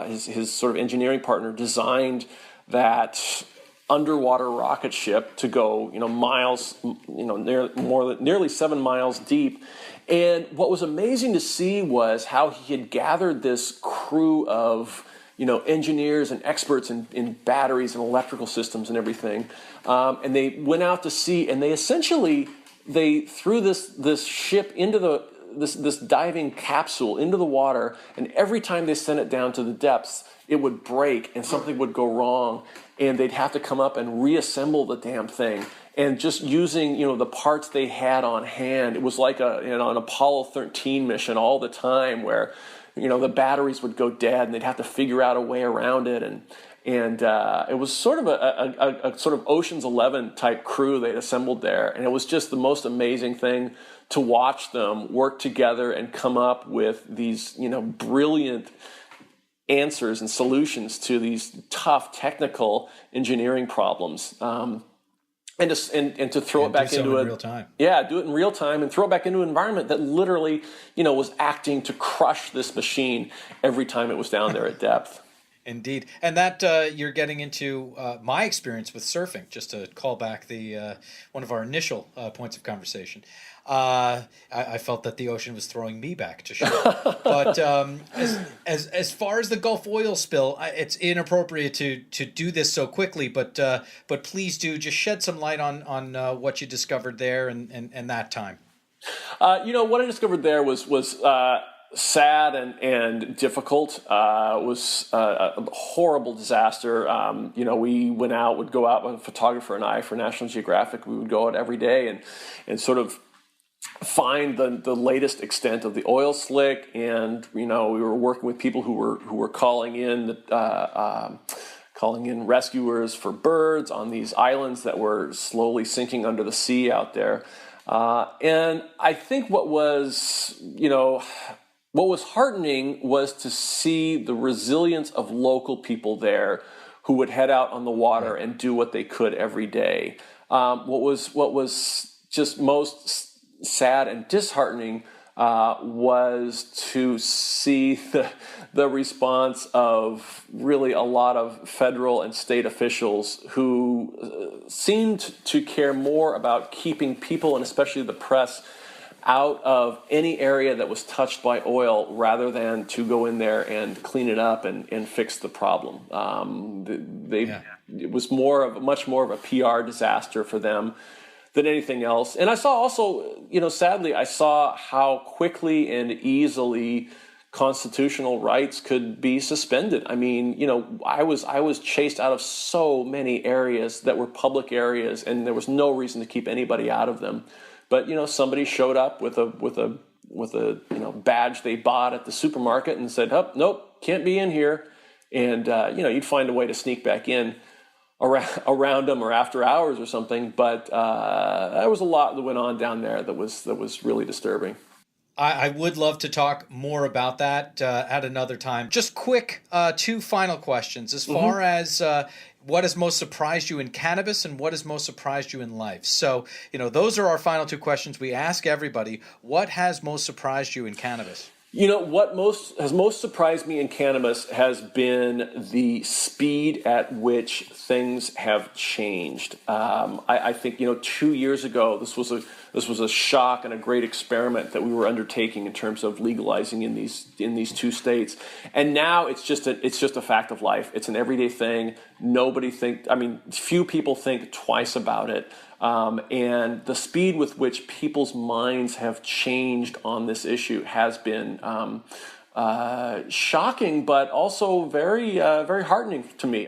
his sort of engineering partner, designed that underwater rocket ship to go, miles, nearly 7 miles deep. And what was amazing to see was how he had gathered this crew of, engineers and experts in batteries and electrical systems and everything. And they went out to sea, and they threw this ship into this diving capsule into the water, and every time they sent it down to the depths, it would break and something would go wrong, and they'd have to come up and reassemble the damn thing. And just using, the parts they had on hand, it was like an Apollo 13 mission all the time, where, the batteries would go dead, and they'd have to figure out a way around it. And it was sort of a sort of Ocean's 11 type crew they'd assembled there, and it was just the most amazing thing to watch them work together and come up with these, brilliant answers and solutions to these tough technical engineering problems. And to throw it back into real time. Yeah, do it in real time and throw it back into an environment that literally, was acting to crush this machine every time it was down there at depth. Indeed. And that you're getting into my experience with surfing, just to call back the one of our initial points of conversation. I felt that the ocean was throwing me back to shore. But as far as the Gulf oil spill, it's inappropriate to do this so quickly, but please do just shed some light on what you discovered there and that time. What I discovered there was sad and difficult. It was a horrible disaster. We would go out with a photographer and I for National Geographic. We would go out every day and sort of find the latest extent of the oil slick, and we were working with people who were calling in rescuers for birds on these islands that were slowly sinking under the sea out there. And I think what was heartening was to see the resilience of local people there who would head out on the water and do what they could every day. What was just most sad and disheartening was to see the response of really a lot of federal and state officials who seemed to care more about keeping people, and especially the press, out of any area that was touched by oil rather than to go in there and clean it up and fix the problem. It was much more of a PR disaster for them than anything else. And I saw also, sadly, I saw how quickly and easily constitutional rights could be suspended. I mean, I was chased out of so many areas that were public areas, and there was no reason to keep anybody out of them. But somebody showed up with a badge they bought at the supermarket and said, "Oh, nope, can't be in here." And you'd find a way to sneak back in around them or after hours or something. But there was a lot that went on down there that was really disturbing. I would love to talk more about that at another time. Just quick, two final questions. As far as what has most surprised you in cannabis and what has most surprised you in life? So, those are our final two questions we ask everybody. What has most surprised you in cannabis? What has most surprised me in cannabis has been the speed at which things have changed. I think 2 years ago this was a shock and a great experiment that we were undertaking in terms of legalizing in these two states, and now it's just a fact of life. It's an everyday thing. Few people think twice about it. And the speed with which people's minds have changed on this issue has been shocking, but also very, very heartening to me.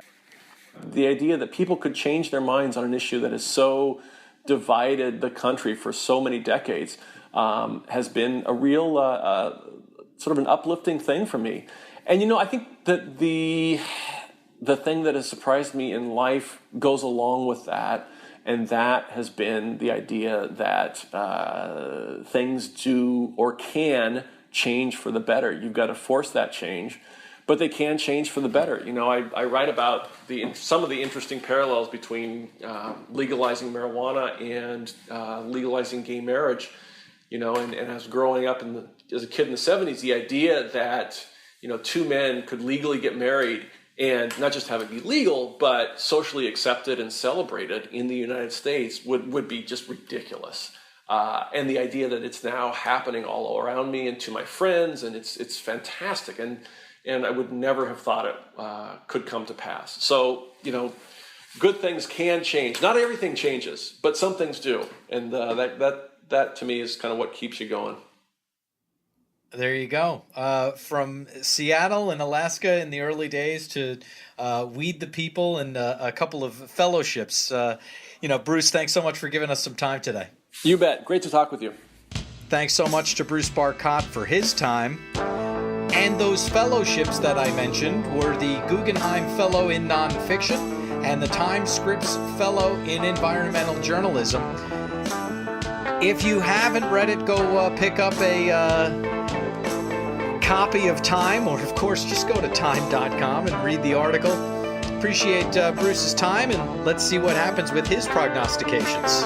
The idea that people could change their minds on an issue that has so divided the country for so many decades has been a real sort of an uplifting thing for me. And I think that the thing that has surprised me in life goes along with that. And that has been the idea that things do or can change for the better. You've got to force that change, but they can change for the better. I write about some of the interesting parallels between legalizing marijuana and legalizing gay marriage. And I was growing up as a kid in the 70s, the idea that, two men could legally get married and not just have it be legal, but socially accepted and celebrated in the United States would be just ridiculous. And the idea that it's now happening all around me and to my friends, and it's fantastic. And I would never have thought it could come to pass. So, good things can change. Not everything changes, but some things do. And that to me is kind of what keeps you going. There you go. From Seattle and Alaska in the early days to Weed the People and a couple of fellowships. Bruce, thanks so much for giving us some time today. You bet. Great to talk with you. Thanks so much to Bruce Barkott for his time. And those fellowships that I mentioned were the Guggenheim Fellow in Nonfiction and the Times Scripps Fellow in Environmental Journalism. If you haven't read it, go pick up a copy of Time, or of course just go to time.com and read the article. Appreciate Bruce's time, and let's see what happens with his prognostications.